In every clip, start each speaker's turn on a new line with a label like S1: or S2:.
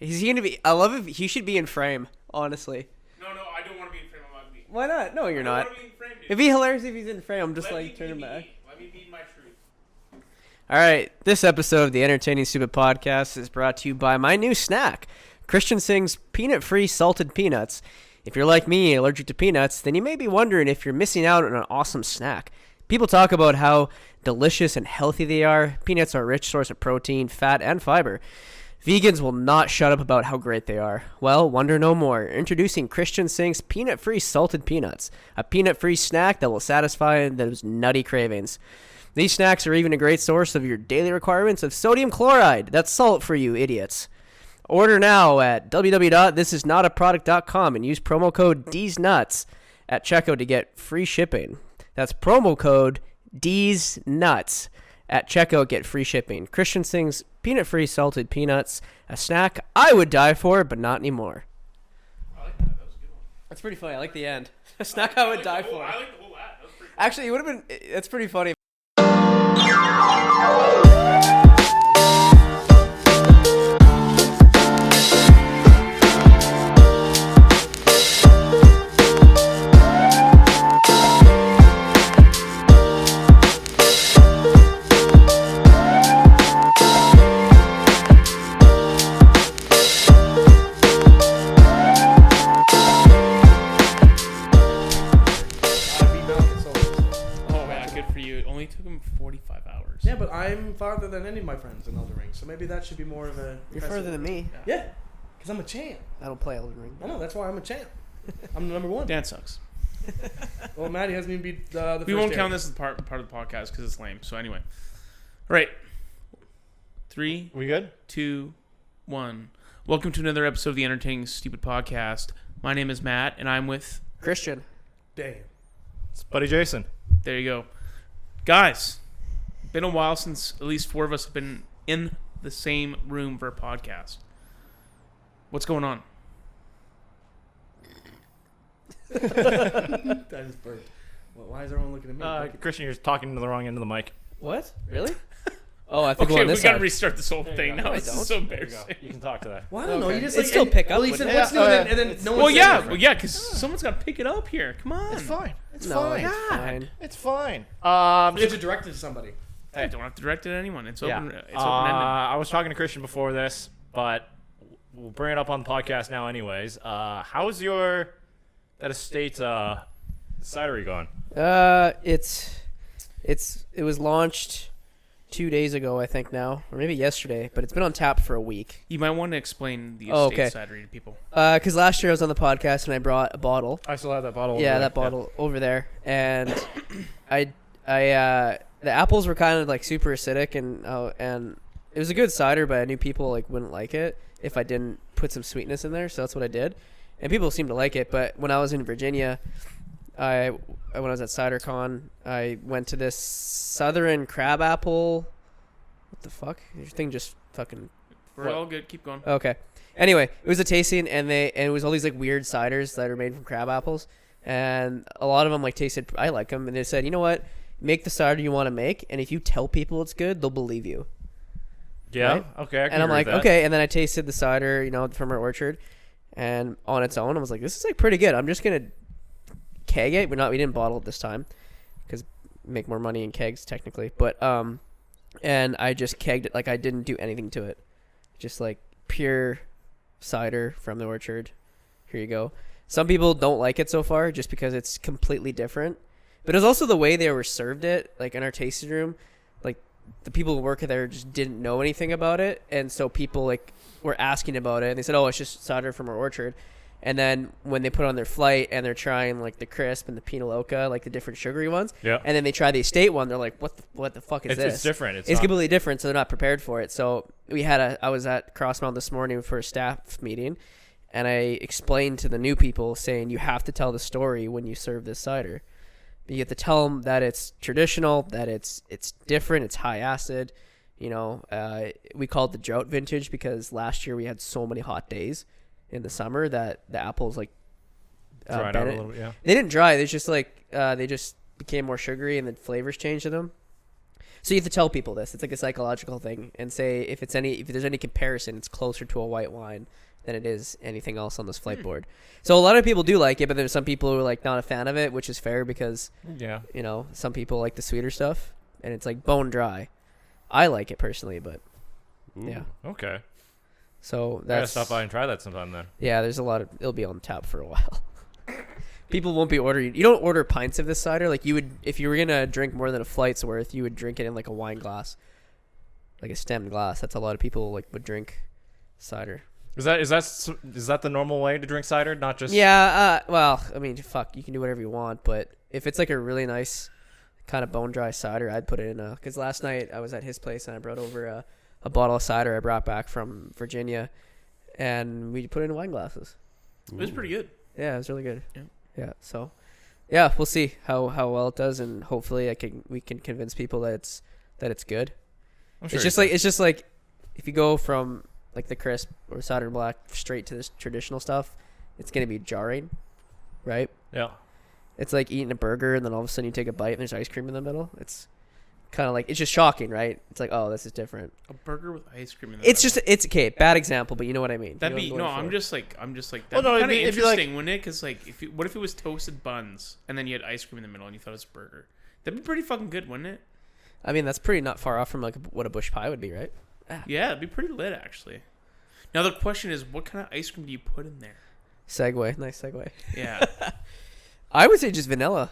S1: Is he gonna be? I love it. He should be in frame. Honestly.
S2: No, I don't want to be in frame. I'm ugly.
S1: Why not? No, you're not.
S2: I don't want to be in frame, dude.
S1: It'd be hilarious if he's in frame. I'm just
S2: Let
S1: like
S2: me
S1: turning
S2: be
S1: back.
S2: me. Let me be my truth.
S1: All right, this episode of the Entertaining Stupid Podcast is brought to you by my new snack, Christian Sing's peanut-free salted peanuts. If you're like me, allergic to peanuts, then you may be wondering if you're missing out on an awesome snack. People talk about how delicious and healthy they are. Peanuts are a rich source of protein, fat, and fiber. Vegans will not shut up about how great they are. Well, wonder no more. Introducing Christian Sing's peanut-free salted peanuts, a peanut-free snack that will satisfy those nutty cravings. These snacks are even a great source of your daily requirements of sodium chloride. That's salt for you idiots. Order now at www.thisisnotaproduct.com and use promo code DSNUTS at checkout to get free shipping. That's promo code DSNUTS at checkout, get free shipping. Christian Sing's peanut-free salted peanuts, a snack I would die for, but not anymore.
S2: I like that. That was a good one.
S1: That's pretty funny. I like the end. A snack I would die for.
S2: I like the whole ad. That was pretty funny.
S1: Actually, it would have been. That's pretty funny.
S3: Yeah, but I'm farther than any of my friends in Elden Ring, so maybe that should be more of a...
S1: You're further than me.
S3: Yeah, because I'm a champ.
S1: I don't play Elden Ring.
S3: I know, that's why I'm a champ. I'm the number one.
S2: Dan sucks.
S3: Well, Matty hasn't even beat the
S2: We
S3: first
S2: won't
S3: area.
S2: count this as part of the podcast because it's lame. So anyway. All right. 3,
S4: We good?
S2: 2, 1. Welcome to another episode of the Entertaining Stupid Podcast. My name is Matt, and I'm with...
S1: Christian.
S3: Damn.
S4: It's Buddy Jayson.
S2: There you go. Guys, been a while since at least 4 of us have been in the same room for a podcast. What's going on?
S3: That is burnt. Well, why is everyone looking at me?
S4: Christian, you're talking to the wrong end of the mic.
S1: What? Really? Oh, I think
S2: Okay,
S1: we're on
S2: we
S1: this
S2: gotta
S1: side.
S2: rest this whole thing
S4: go.
S2: now.
S1: No, I
S2: This is
S1: don't.
S2: so
S4: There you go.
S2: embarrassing.
S4: You can talk to that.
S3: Well, I don't know.
S1: Okay.
S3: You just
S1: It
S3: like
S1: still pick up,
S3: Well, he
S1: but-
S3: said,
S4: Yeah,
S3: what's new?
S4: oh, yeah.
S3: And then no one
S2: Well,
S3: said
S2: yeah,
S3: anything.
S2: well, yeah, because someone's got to pick it up here. Come on.
S4: It's fine. It's
S1: No,
S4: fine.
S1: it's fine.
S4: It's fine.
S3: You have to direct it to somebody.
S2: I don't have to direct it to anyone. It's
S4: Yeah.
S2: open. It's open-ended.
S4: I was talking to Christian before this, but we'll bring it up on the podcast now anyways. How's your that estate cidery going?
S1: It was launched 2 days ago, I think now, or maybe yesterday, but it's been on tap for a week.
S2: You might want to explain the
S1: Oh,
S2: estate
S1: okay.
S2: cidery to people.
S1: Because last year I was on the podcast and I brought a bottle.
S4: I still have that bottle.
S1: Yeah,
S4: over
S1: that
S4: there.
S1: bottle over there, and the apples were kind of like super acidic, and it was a good cider, but I knew people like wouldn't like it if I didn't put some sweetness in there, so that's what I did, and people seemed to like it. But when I was in Virginia, when I was at CiderCon, I went to this Southern crabapple. What the fuck? Your thing just fucking.
S2: We're
S4: What?
S2: all good. Keep going.
S1: Okay. Anyway, it was a tasting, and it was all these like weird ciders that are made from crab apples, and a lot of them like tasted. I like them, and they said, you know what, make the cider you want to make, and if you tell people it's good, they'll believe you.
S4: Yeah.
S1: Right?
S4: Okay. I can
S1: And I'm
S4: agree
S1: like,
S4: with that.
S1: okay, and then I tasted the cider, from our orchard, and on its own, I was like, this is like pretty good. I'm just gonna keg it. We didn't bottle it this time, because make more money in kegs technically, but and I just kegged it. Like I didn't do anything to it, just like pure cider from the orchard. Here you go. Some people don't like it so far just because it's completely different, but it was also the way they were served it, like in our tasting room. Like the people who work there just didn't know anything about it, and so people like were asking about it, and they said, oh, it's just cider from our orchard. And then when they put on their flight and they're trying like the crisp and the Pinot Loca, like the different sugary ones,
S4: Yeah.
S1: and then they try the estate one, they're like, what the fuck is this?
S4: It's different. It's
S1: It's
S4: not-
S1: completely different, so they're not prepared for it. So I was at Crossmount this morning for a staff meeting, and I explained to the new people saying you have to tell the story when you serve this cider. You have to tell them that it's traditional, that it's different, it's high acid. We call it the drought vintage because last year we had so many hot days in the summer that the apples like
S4: dried out a little bit. Yeah.
S1: they didn't dry. They just became more sugary and the flavors changed to them. So you have to tell people this. It's like a psychological thing, and say if there's any comparison, it's closer to a white wine than it is anything else on this flight board. So a lot of people do like it, but there's some people who are like not a fan of it, which is fair because some people like the sweeter stuff, and it's like bone dry. I like it personally, but yeah.
S4: Okay.
S1: So
S4: I gotta
S1: that's
S4: stop by and try that sometime then.
S1: Yeah, there's a lot of it'll be on tap for a while. People won't be ordering. You don't order pints of this cider like you would if you were gonna drink more than a flight's worth. You would drink it in like a wine glass, like a stemmed glass. That's a lot of people like would drink cider.
S4: Is that the normal way to drink cider? Not just
S1: Well, I mean, fuck, you can do whatever you want, but if it's like a really nice kind of bone dry cider, I'd put it in because last night I was at his place and I brought over a bottle of cider I brought back from Virginia, and we put it in wine glasses.
S2: It was pretty good.
S1: Yeah, it was really good. Yeah. So, yeah, we'll see how well it does, and hopefully we can convince people that it's good.
S4: I'm sure
S1: It's just like if you go from like the crisp or cider black straight to this traditional stuff, it's gonna be jarring, right?
S4: Yeah.
S1: It's like eating a burger and then all of a sudden you take a bite and there's ice cream in the middle. It's kind of like it's just shocking, right? It's like, oh, this is different.
S2: A burger with ice cream in the
S1: It's
S2: middle.
S1: just it's okay, bad example, but you know what I mean.
S2: That'd
S1: You know
S2: be
S1: what I'm
S2: I'm
S1: going
S2: just like
S4: Well,
S2: that'd
S4: no,
S2: be
S4: it'd
S2: kind of
S4: be
S2: interesting,
S4: like-
S2: wouldn't it? Because like what if it was toasted buns and then you had ice cream in the middle and you thought it was a burger? That'd be pretty fucking good, wouldn't it?
S1: for. I mean, that's pretty not far off from like what a bush pie would be, right?
S2: Yeah, it'd be pretty lit actually. Now the question is, what kind of ice cream do you put in there?
S1: Nice segue.
S2: Yeah,
S1: I would say just vanilla.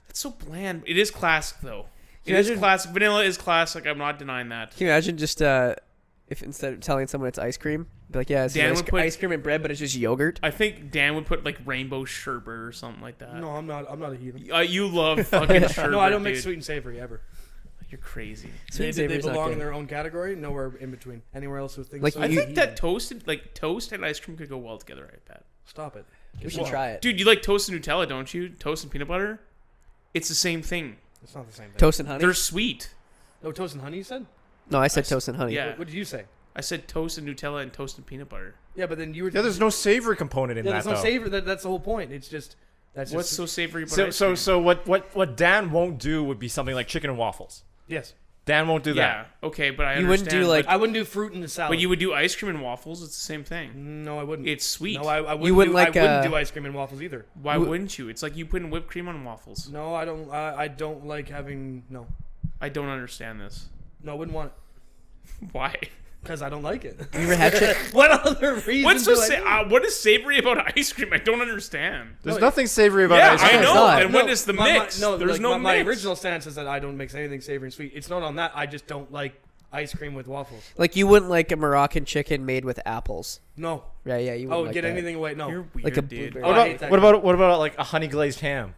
S2: it's so bland. It is classic though.
S1: Can
S2: It
S1: you
S2: is
S1: imagine-
S2: classic. Vanilla is classic. I'm not denying that.
S1: Can you imagine just if instead of telling someone it's ice cream, be like, yeah, it's
S2: Dan would put-
S1: ice cream and bread, but it's just yogurt.
S2: I think Dan would put like rainbow sherbet or something like that.
S3: No, I'm not a heathen.
S2: You love fucking sherbet.
S3: No, I don't mix
S2: dude.
S3: sweet and savory ever.
S2: You're crazy.
S1: Sweet and
S3: They
S1: savory's not
S3: belong
S1: good.
S3: in their own category. Nowhere in between. Anywhere else with things.
S1: Like,
S3: so
S2: I
S1: You-
S2: think that toast and ice cream could go well together. I bet.
S3: Stop it.
S1: We should try it.
S2: Dude, you like toast and Nutella, don't you? Toast and peanut butter? It's the same thing.
S3: It's not the same thing.
S1: Toast and honey.
S2: They're sweet.
S3: No, toast and honey. You said.
S1: No, I said toast and honey.
S2: Yeah.
S3: What did you say?
S2: I said toast and Nutella and toast and peanut butter.
S3: Yeah, but then you were.
S4: Yeah, there's no savory component in
S3: Yeah,
S4: that
S3: there's no
S4: though.
S3: savor. That's the whole point. It's just. That's
S2: What's
S3: just.
S2: so savory about
S4: So
S2: ice cream?
S4: so what Dan won't do would be something like chicken and waffles.
S3: Yes.
S4: Dan won't do
S2: Yeah,
S4: that.
S2: okay, but I
S1: You wouldn't
S2: understand.
S1: do, like-
S3: I wouldn't do fruit in the salad.
S2: But you would do ice cream and waffles. It's the same thing.
S3: No, I wouldn't.
S2: It's sweet.
S3: No, I wouldn't.
S1: You wouldn't
S3: do,
S1: like,
S3: I wouldn't do ice cream and waffles either.
S2: Why wouldn't you? It's like you putting whipped cream on waffles.
S3: No, I don't. I don't like having. No,
S2: I don't understand this.
S3: no, I wouldn't want it
S2: Why?
S3: because I don't like it.
S1: You ever had chicken?
S3: What other reason?
S2: What's so
S3: do I do it?
S2: what is savory about ice cream? I don't understand.
S4: There's
S3: No,
S4: nothing savory about
S2: Yeah,
S4: ice
S2: I
S4: cream.
S1: it's
S2: know.
S1: not.
S2: And what is the mix?
S3: No,
S2: There's
S3: like,
S2: no
S3: my
S2: mix.
S3: original stance is that I don't mix anything savory and sweet. It's not on that. I just don't like ice cream with waffles.
S1: Like you wouldn't like a Moroccan chicken made with apples.
S3: No.
S1: Right? Yeah, you
S3: Oh,
S1: wouldn't like
S3: get
S1: that.
S3: anything away? No.
S2: You're weird,
S1: Like a
S2: dude.
S1: blueberry.
S3: Oh, I hate that.
S4: What about like a honey glazed ham?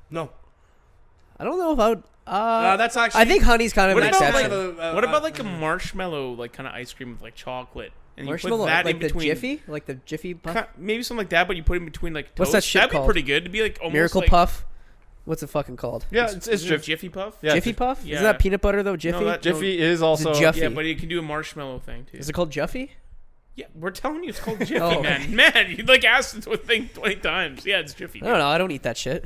S3: No.
S1: I don't know if I would.
S3: That's actually.
S1: I think honey's kind of
S2: What
S1: an
S2: about,
S1: exception.
S2: like, what about like a marshmallow, like kind of ice cream with like chocolate, and you
S1: Marshmallow,
S2: put that
S1: like
S2: in
S1: the
S2: between?
S1: Jiffy, like the Jiffy puff,
S2: Maybe something like that, but you put it in between like toast.
S1: What's that shit
S2: That'd
S1: called?
S2: be pretty good. To be like almost
S1: Miracle
S2: like,
S1: Puff. What's it fucking called?
S4: Yeah, it's
S2: Isn't it
S4: Jiffy.
S2: Jiffy Puff.
S4: Yeah,
S1: Jiffy Puff?
S2: yeah.
S1: Isn't that peanut butter though? Jiffy?
S2: that-
S4: Jiffy is also.
S1: Jiffy.
S2: Yeah, but you can do a marshmallow thing too.
S1: Is it called Juffy?
S2: Yeah, we're telling you it's called Jiffy,
S1: Oh.
S2: man. Man, you like asked the thing 20 times. Yeah, it's Jiffy.
S1: I don't know. I don't eat that shit.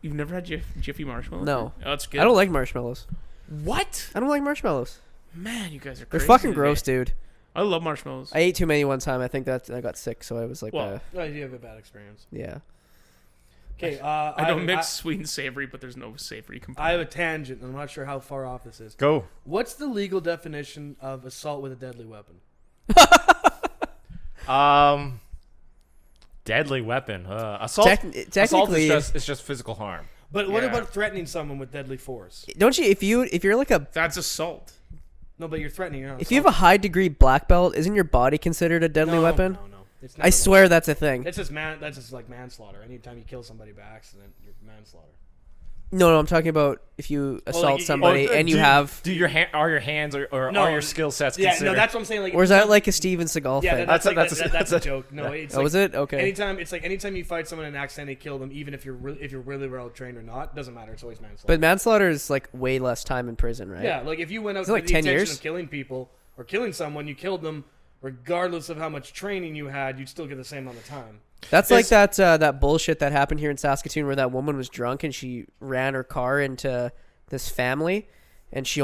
S2: You've never had Jiffy marshmallow?
S1: No.
S2: Oh, that's good.
S1: I don't like marshmallows.
S2: What?
S1: I don't like marshmallows.
S2: Man, you guys are
S1: They're
S2: crazy
S1: fucking
S2: today.
S1: gross, dude.
S2: I love marshmallows.
S1: I ate too many one time. I think that I got sick, so I was like,
S2: Well,
S3: No, you have a bad experience.
S1: yeah.
S3: Okay.
S2: I don't mix sweet and savory, but there's no savory component.
S3: I have a tangent. I'm not sure how far off this is.
S4: Go.
S3: What's the legal definition of assault with a deadly weapon?
S4: Deadly weapon. Assault. Assault
S1: Technically,
S4: is just physical harm.
S3: But what
S2: Yeah.
S3: about threatening someone with deadly force?
S1: don't you? If you're like a
S2: That's assault.
S3: No, but you're threatening. You're not
S1: if you have a high degree black belt, isn't your body considered a deadly weapon?
S3: No. It's
S1: I swear that's a thing.
S3: It's just That's just like manslaughter. Anytime you kill somebody by accident, you're manslaughter.
S1: No, I'm talking about if you assault somebody and you have.
S4: Do are your hands or
S3: No.
S4: are your skill sets
S3: Yeah,
S4: considered?
S3: no, that's what I'm saying. Like,
S1: Or is that like a Steven Seagal
S3: yeah,
S1: thing?
S3: that's
S4: That's
S3: a
S4: a-
S3: joke. No, it's
S1: Oh,
S3: like
S1: is it? Okay.
S3: anytime you fight someone and accidentally kill them, even if you're really well trained or not, doesn't matter. It's always manslaughter.
S1: But manslaughter is like way less time in prison, right?
S3: yeah, like if you went out
S1: Is it like
S3: with the
S1: 10
S3: intention
S1: years?
S3: of killing people or killing someone, you killed them regardless of how much training you had, you'd still get the same amount of time.
S1: That's like that bullshit that happened here in Saskatoon where that woman was drunk and she ran her car into this family, and she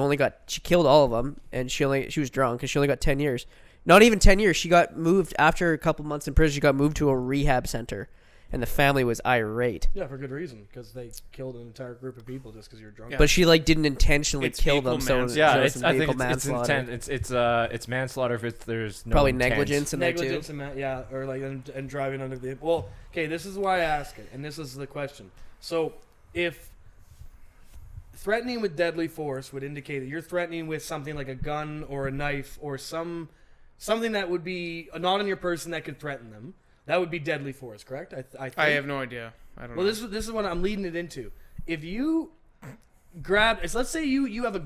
S1: killed all of them, and she was drunk, and she only got 10 years. Not even 10 years. She got moved after a couple months in prison. She got moved to a rehab center, and the family was irate.
S3: Yeah, for good reason, because they killed an entire group of people just because you're drunk.
S1: Yeah. But she didn't intentionally kill them. So
S4: yeah, I think it's intent. It's manslaughter if there's no
S1: probably
S4: intent.
S1: negligence in there too.
S3: Negligence or and driving under the. Well, okay, this is why I ask it, and this is the question. So, if threatening with deadly force would indicate that you're threatening with something like a gun or a knife or something that would be not on your person that could threaten them, that would be deadly force, correct? I think.
S2: I have no idea. I don't know.
S3: Well, this is what I'm leading it into. If you grab, let's say you have a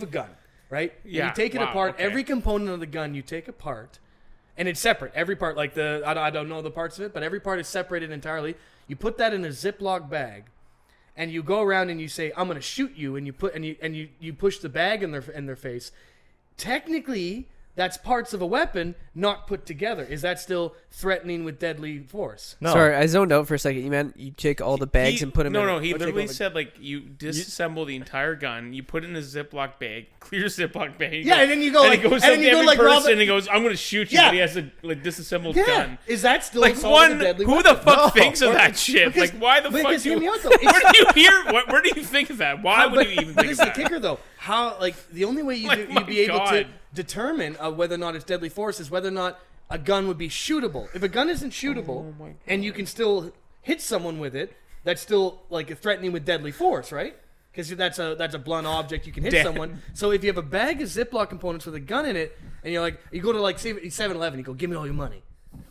S3: gun, right?
S2: Yeah.
S3: And you take it apart.
S2: Okay.
S3: Every component of the gun you take apart, and it's separate. Every part, like I don't know the parts of it, but every part is separated entirely. You put that in a Ziploc bag, and you go around and you say, "I'm going to shoot you," and you push the bag in their face. Technically, that's parts of a weapon not put together. Is that still threatening with deadly force?
S1: No. Sorry, I zoned out for a second. You meant you take all the bags and put them in?
S2: No, he literally said, like, you disassemble the entire gun, you put it in a Ziploc bag, clear Ziploc bag.
S3: Yeah, and then you go like,
S2: and he goes like person and he goes, I'm going to shoot you, but he has a disassembled gun.
S3: Is that still
S2: like
S3: a deadly
S2: who
S3: weapon?
S2: the fuck thinks of that shit? Like, why the fuck do you... Where do you think of that? Why would you even think of that?
S3: But this is the kicker, though. How, like, the only way you'd be able to determine whether or not it's deadly force is whether or not a gun would be shootable. If a gun isn't shootable and you can still hit someone with it, that's still like threatening with deadly force, right? Because that's a blunt object, you can hit someone. So if you have a bag of Ziploc components with a gun in it, and you go to like 7-Eleven, you go, give me all your money.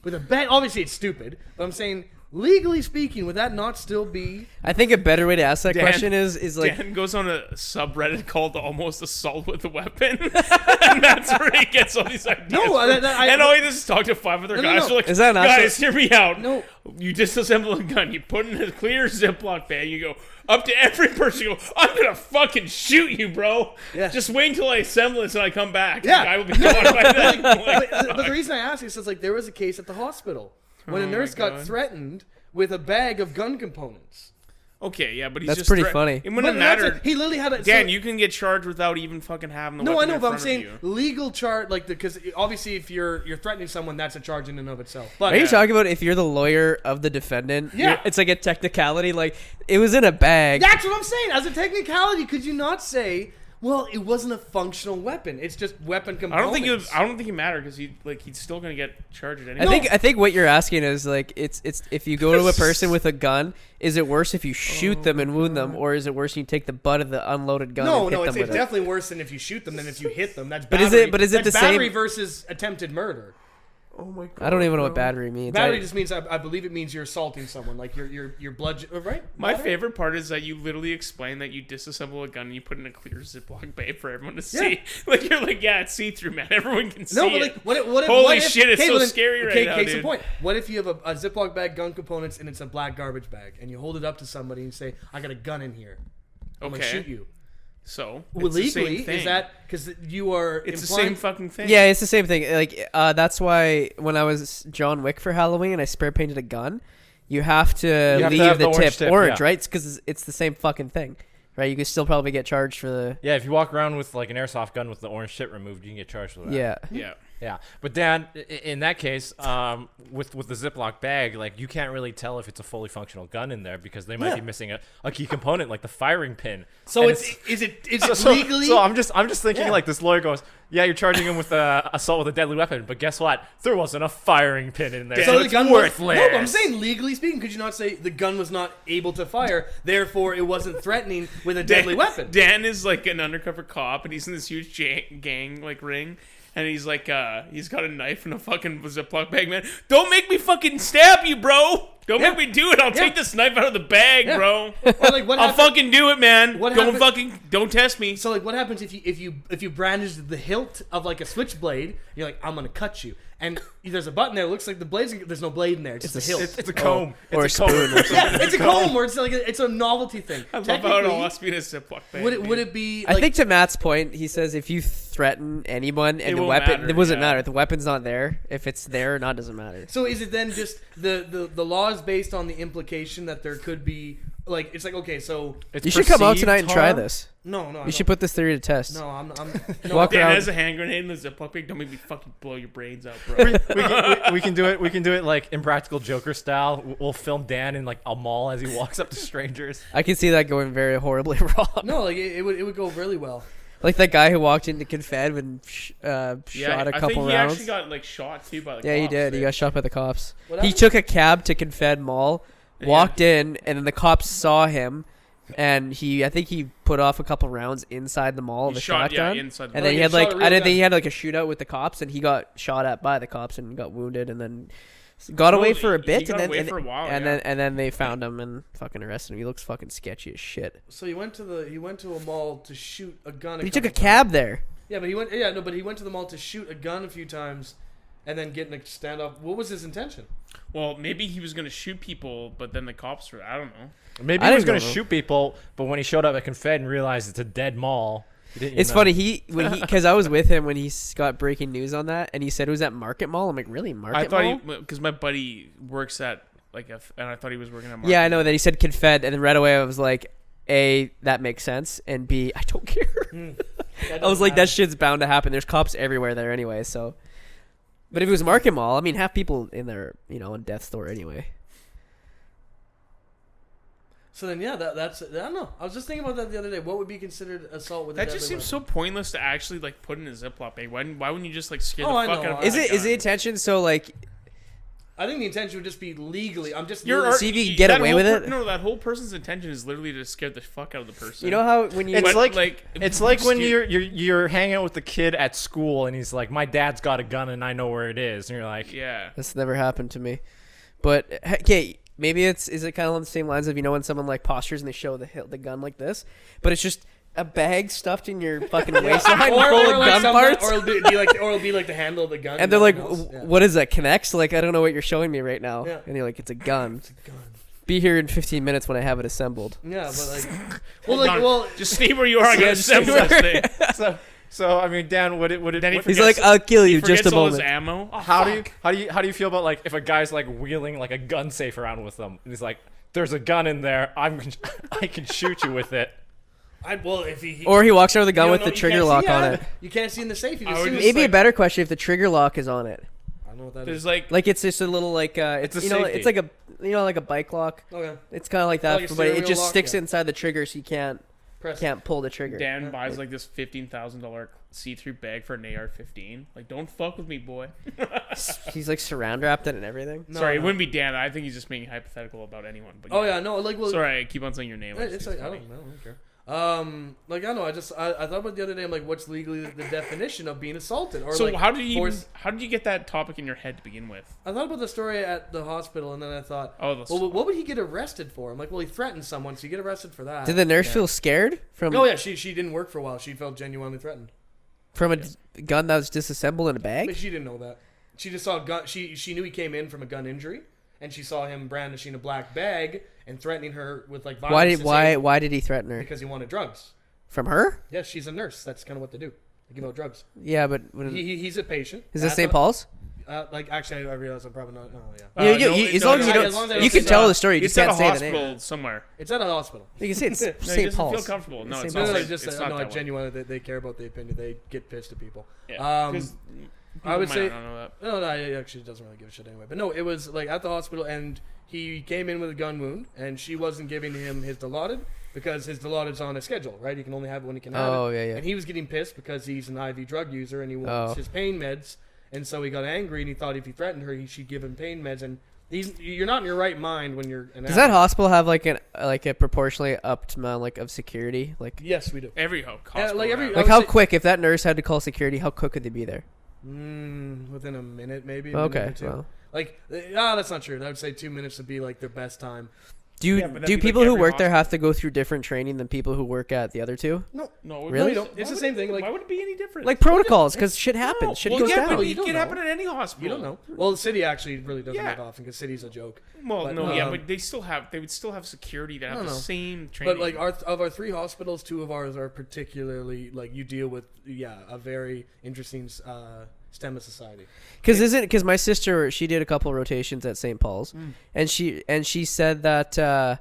S3: With a bag, obviously it's stupid, but I'm saying, legally speaking, would that not still be...
S1: I think a better way to ask that question is like...
S2: Dan goes on a subreddit called Almost Assault with a Weapon, and that's where he gets all these ideas.
S3: No,
S2: and all he does is talk to 5 other guys.
S1: No. Like, is that not
S2: guys, hear me out.
S3: No.
S2: You disassemble a gun, you put it in a clear Ziploc bag, you go up to every person, you go, I'm gonna fucking shoot you, bro.
S3: Yeah.
S2: Just wait until I assemble this and I come back.
S3: Yeah.
S2: The guy will be gone by then.
S3: But the reason I ask is like there was a case at the hospital when a nurse got threatened with a bag of gun components.
S2: Okay, yeah, but he's
S1: that's
S2: just
S1: pretty funny.
S2: It wouldn't matter.
S3: He literally had a...
S2: Dan, you can get charged without even fucking having the weapon.
S3: No, I know,
S2: in
S3: but I'm
S2: front
S3: saying
S2: of you.
S3: legal charge, like, because obviously if you're threatening someone, that's a charge in and of itself. But,
S1: are you talking about if you're the lawyer of the defendant?
S3: Yeah.
S1: It's like a technicality, like, it was in a bag.
S3: That's what I'm saying. As a technicality, could you not say, well, it wasn't a functional weapon. It's just weapon components.
S2: I don't think it mattered because he's still gonna get charged anyway.
S1: I think what you're asking is like it's if you go to a person with a gun, is it worse if you shoot them and wound them, or is it worse if you take the butt of the unloaded gun?
S3: No,
S1: and hit them
S3: it's
S1: with
S3: definitely worse than if you shoot them than if you hit them. That's
S1: but
S3: battery.
S1: is it
S3: that's
S1: the
S3: battery
S1: same
S3: versus attempted murder?
S2: Oh my god!
S1: I don't even know what battery means.
S3: Battery just means I believe it means you're assaulting someone, like you're bludgeon, right?
S2: My favorite part is that you literally explain that you disassemble a gun and you put it in a clear Ziploc bag for everyone to see. Like you're like, yeah, it's see through, man. Everyone can see.
S3: No, but like, what if?
S2: Holy shit, it's so scary right now,
S3: case
S2: dude.
S3: in point. What if you have a Ziploc bag, gun components, and it's a black garbage bag, and you hold it up to somebody and say, "I got a gun in here. I'm gonna shoot you."
S2: So
S3: legally, is that because you are?
S2: It's the same fucking thing.
S1: Yeah, it's the same thing. Like that's why when I was John Wick for Halloween, I spray painted a gun. You have to leave the tip orange, right? Because it's the same fucking thing, right? You can still probably get charged for the.
S4: Yeah, if you walk around with like an airsoft gun with the orange tip removed, you can get charged with that. Yeah, but Dan, in that case, with the Ziploc bag, like you can't really tell if it's a fully functional gun in there because they might be missing a key component like the firing pin.
S3: So is it legally?
S4: So I'm just thinking like this lawyer goes, yeah, you're charging him with assault with a deadly weapon, but guess what? There wasn't a firing pin in there, so
S3: the
S4: it's
S3: gun
S4: worthless.
S3: No, but I'm saying legally speaking, could you not say the gun was not able to fire, therefore it wasn't threatening with a deadly weapon?
S2: Dan is like an undercover cop, and he's in this huge gang like ring. And he's like, he's got a knife and a fucking Ziploc bag, man. Don't make me fucking stab you, bro. Don't make me do it. I'll take this knife out of the bag, bro.
S3: Or like,
S2: I'll fucking do it, man. Don't test me.
S3: So like, what happens if you brandish the hilt of like a switchblade? You're like, I'm gonna cut you. And there's a button there. It looks like the blade's. There's no blade in there. It's just a hilt.
S4: It's a comb.
S1: Or a spoon.
S3: Yeah, it's a comb. Or it's like it's a novelty thing.
S2: I love how it all must be in a Ziploc bag.
S3: Would it be?
S1: I think to Matt's point, he says if you threaten anyone and the weapon, it doesn't matter. If the weapon's not there, if it's there or not, doesn't matter.
S3: So is it then just the law is based on the implication that there could be like it's like okay, so
S1: you should come out tonight and try this.
S3: No.
S1: You should put this theory to test.
S3: No, I'm
S1: walk
S2: Dan
S1: around.
S2: has a hand grenade in the Ziploc bag. Don't make me fucking blow your brains out, bro.
S4: we can do it. We can do it like Impractical Joker style. We'll film Dan in like a mall as he walks up to strangers.
S1: I can see that going very horribly wrong.
S3: No, like it would go really well.
S1: Like that guy who walked into Confed and shot a couple
S2: I think he
S1: rounds.
S2: actually got like shot too by the cops.
S1: Yeah, he did. He got shot by the cops.
S3: What
S1: He
S3: happened?
S1: took a cab to Confed Mall, walked in, and then the cops saw him, and I think he put off a couple rounds inside the mall with a shotgun.
S2: Inside the
S1: And then he
S3: he
S1: had
S3: shot
S1: like
S3: a real
S1: I didn't think
S3: gun.
S1: he had like a shootout with the cops, and he got shot at by the cops and got wounded, and then got away for a bit,
S2: he got
S1: and
S2: away
S1: then
S2: for a while,
S1: and then they found him and fucking arrested him. He looks fucking sketchy as shit.
S3: So he went to a mall to shoot a gun.
S1: But he took a cab there.
S3: Yeah, but he went to the mall to shoot a gun a few times, and then get in a standoff. What was his intention?
S2: Well, maybe he was gonna shoot people, but then the cops were. I don't know.
S4: Maybe he was going to shoot people, but when he showed up at Confed and realized it's a dead mall, he didn't.
S1: It's funny because I was with him when he got breaking news on that, and he said it was at Market Mall. I'm like, really, Market Mall?
S2: I thought because my buddy works at and I thought he was working at Market.
S1: Yeah, I know. Then he said Confed, and then right away I was like, A, that makes sense, and B, I don't care. I was like, that shit's bound to happen. There's cops everywhere there anyway, so. But if it was Market Mall, I mean, half people in there, on death's door anyway.
S3: So then, yeah, that's I don't know. I was just thinking about that the other day. What would be considered assault with a
S2: That
S3: deadly
S2: just seems
S3: weapon?
S2: so pointless to actually like put in a Ziploc bag. Why wouldn't you just like scare
S3: Oh,
S2: the
S3: I
S2: fuck
S3: know.
S2: out of
S1: Is the intention so like?
S3: I think the intention would just be legally. I'm just.
S1: See if you can get away with it?
S2: No, that whole person's intention is literally to scare the fuck out of the person.
S1: You know how when you
S4: It's like when you're hanging out with the kid at school and he's like, my dad's got a gun and I know where it is, and you're like,
S2: yeah,
S1: that's never happened to me. But okay, maybe is it kind of on the same lines of when someone like postures and they show the gun like this, but it's just a bag stuffed in your fucking waistline full of gun parts,
S3: or it'll be like the handle of the gun,
S1: and they're like, "What is that? Connects?" Like, I don't know what you're showing me right now,
S3: Yeah.
S1: and you're like, "It's a gun." It's a gun. Be here in 15 minutes when I have it assembled.
S3: Yeah, but like,
S2: just stay where you are. I gotta assemble this thing.
S4: So I mean, Dan, would it?
S2: Then
S1: He's like, "I'll kill you just a
S2: all
S1: moment."
S2: His ammo. Oh,
S4: how do you feel about like if a guy's like wheeling like a gun safe around with them and he's like, "There's a gun in there. I can shoot you with it."
S3: If he
S1: or he walks around with the gun with the trigger lock on it.
S3: You can't see in the safe.
S1: Maybe a better question if the trigger lock is on it.
S3: I don't know what that
S2: There's
S3: is.
S2: like
S1: It's just a little it's
S4: a
S1: it's
S4: safety.
S1: like a like a bike lock.
S3: Okay.
S1: It's kind of like that,
S3: Like a
S1: but it
S3: steering
S1: just
S3: wheel lock,
S1: sticks
S3: yeah.
S1: inside the trigger, so you can't
S3: Press.
S1: pull the trigger.
S2: Dan buys like this $15,000 see-through bag for an AR-15. Like, don't fuck with me, boy.
S1: He's like saran wrapped it and everything.
S3: No,
S2: Sorry,
S3: no.
S2: it wouldn't be Dan. I think he's just being hypothetical about anyone. But
S3: Oh yeah, no, like
S2: Sorry, I keep on saying your name.
S3: It's like, I don't care. Like I don't know. I thought about the other day. I'm like, what's legally the definition of being assaulted? Or
S2: So
S3: like
S2: how did you
S3: force-
S2: how did you get that topic in your head to begin with?
S3: I thought about the story at the hospital, and then I thought,
S2: Oh,
S3: well, what would he get arrested for? I'm like, well, he threatened someone, so you get arrested for that.
S1: Did the nurse feel scared from?
S3: Oh yeah, she didn't work for a while. She felt genuinely threatened.
S1: From a gun that was disassembled in a
S3: But
S1: bag.
S3: she didn't know that. She just saw a gun. She knew he came in from a gun injury, and she saw him brandishing a black bag and threatening her with like violence.
S1: Why did he threaten her?
S3: Because he wanted drugs.
S1: From her?
S3: Yes, she's a nurse. That's kind of what they do. They give out drugs.
S1: Yeah, but
S3: He's a patient.
S1: is that
S3: At
S1: St.
S3: the-
S1: Paul's?
S3: Like actually, I realize I'm probably not. Oh yeah.
S1: As long as you
S3: as long as I
S1: don't,
S3: don't
S1: you can
S3: say
S1: tell
S3: that.
S1: the story. You
S2: It's
S1: just
S2: at
S1: can't
S2: a
S1: say the name.
S2: hospital somewhere.
S3: It's at a hospital.
S1: You can say it's
S2: No, he
S1: St.
S2: doesn't
S1: Paul's.
S2: feel comfortable. No, it's
S1: St.
S2: not.
S1: Paul's.
S2: Like,
S3: Just
S2: it's
S3: no,
S2: not
S3: I
S2: that one.
S3: genuinely they care about the opinion. They get pissed at people.
S2: Yeah, 'cause
S3: I would
S2: people
S3: say
S2: might not know that.
S3: no, he actually doesn't really give a shit anyway. But no, it was like at the hospital, and he came in with a gun wound, and she wasn't giving him his Dilaudid because his Dilaudid's on a schedule, right? He can only have it when he can have it.
S1: Oh, yeah.
S3: And he was getting pissed because he's an IV drug user and he wants
S1: Oh.
S3: his pain meds, and so he got angry and he thought if he threatened her, she'd give him pain meds. And you're not in your right mind when you're an
S1: Does that hospital have like a proportionally upped amount of security? Like
S3: Yes, we do.
S2: Every hospital.
S3: like every-
S2: has-
S3: I would
S1: how
S3: say-
S1: quick if that nurse had to call security? How quick could they be there?
S3: Within a minute, maybe.
S1: Okay,
S3: Minute or two.
S1: well.
S3: Like, that's not true. I would say 2 minutes would be like their best time.
S1: Do
S2: Yeah, but that'd
S1: do
S2: be
S1: people
S2: like
S1: who
S2: every
S1: work there have to go through different training than people who work at the other two?
S3: No,
S2: No,
S1: Really?
S3: you don't. It's
S2: why
S3: the
S2: would
S3: same thing. Like,
S2: why would it be any different?
S1: Like protocols, because shit happens. Shit
S2: well,
S1: goes
S2: yeah,
S1: down.
S2: but
S3: You
S2: it
S3: don't
S2: can
S3: know.
S2: happen at any hospital.
S3: you don't know. Well, the city actually really doesn't
S2: Yeah.
S3: that often because city's a joke.
S2: Well,
S3: But,
S2: no, yeah,
S3: um,
S2: but they would still have security that have the
S3: no.
S2: same training.
S3: But like of our 3 hospitals, 2 of ours are particularly like you deal with a very interesting STEM of society.
S1: Because my sister, she did a couple rotations at St. Paul's, and she said that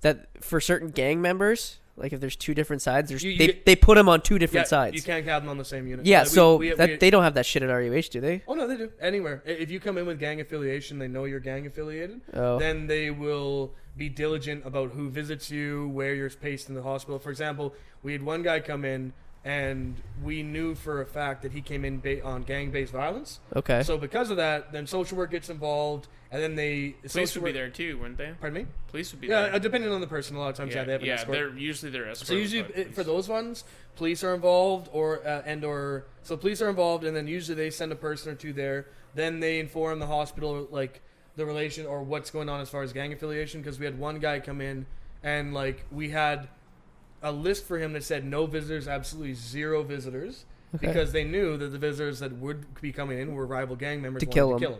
S1: that for certain gang members, like if there's two different sides, they put them on two different sides.
S3: You can't have them on the same unit.
S1: Yeah, they don't have that shit at RUH, do they?
S3: Oh no, they do. Anywhere. If you come in with gang affiliation, they know you're gang affiliated.
S1: Oh.
S3: Then they will be diligent about who visits you, where you're placed in the hospital. For example, we had one guy come in, and we knew for a fact that he came in on gang-based violence.
S1: Okay.
S3: So because of that, then social work gets involved, and then
S2: police would be there too, wouldn't they?
S3: Pardon me?
S2: Police would be there.
S3: Yeah, depending on the person. A lot of times, they have an escort.
S2: They're usually their escort.
S3: So usually for those ones, police are involved, so police are involved, and then usually they send a person or two there. Then they inform the hospital like the relation or what's going on as far as gang affiliation. Because we had one guy come in, and like we had a list for him that said no visitors, absolutely 0 visitors, because they knew that the visitors that would be coming in were rival gang members
S1: to kill him.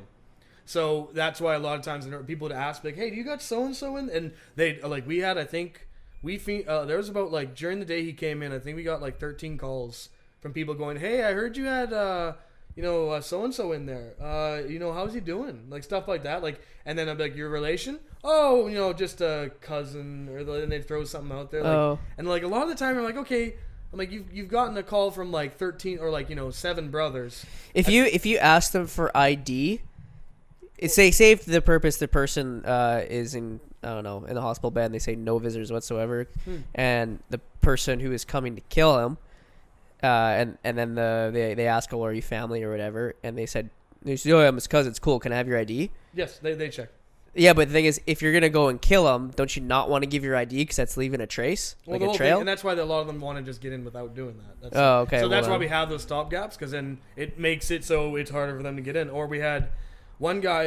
S3: So that's why a lot of times people would ask, like, "Hey, do you got so and so in?" And they like we had, I think there was about like during the day he came in, I think we got like 13 calls from people going, "Hey, I heard you had so and so in there. How's he doing?" Like stuff like that. Like, and then I'm like, "Your relation?" "Oh, just a cousin," or then they throw something out there. Like, and like a lot of the time I'm like, okay. I'm like, you've gotten a call from like 13 or like 7 brothers.
S1: If you ask them for ID, say if the purpose the person is in in the hospital bed and they say no visitors whatsoever, and the person who is coming to kill him, and then they ask, "Oh, are you family or whatever?" And they said, "Oh, I'm his cousin. It's cool. Can I have your ID?"
S3: Yes, they check.
S1: Yeah, but the thing is, if you're gonna go and kill him, don't you not want to give your ID because that's leaving a trace, like a trail?
S3: And that's why a lot of them want to just get in without doing that.
S1: Okay.
S3: So that's why we have those stopgaps, because then it makes it so it's harder for them to get in. Or we had one guy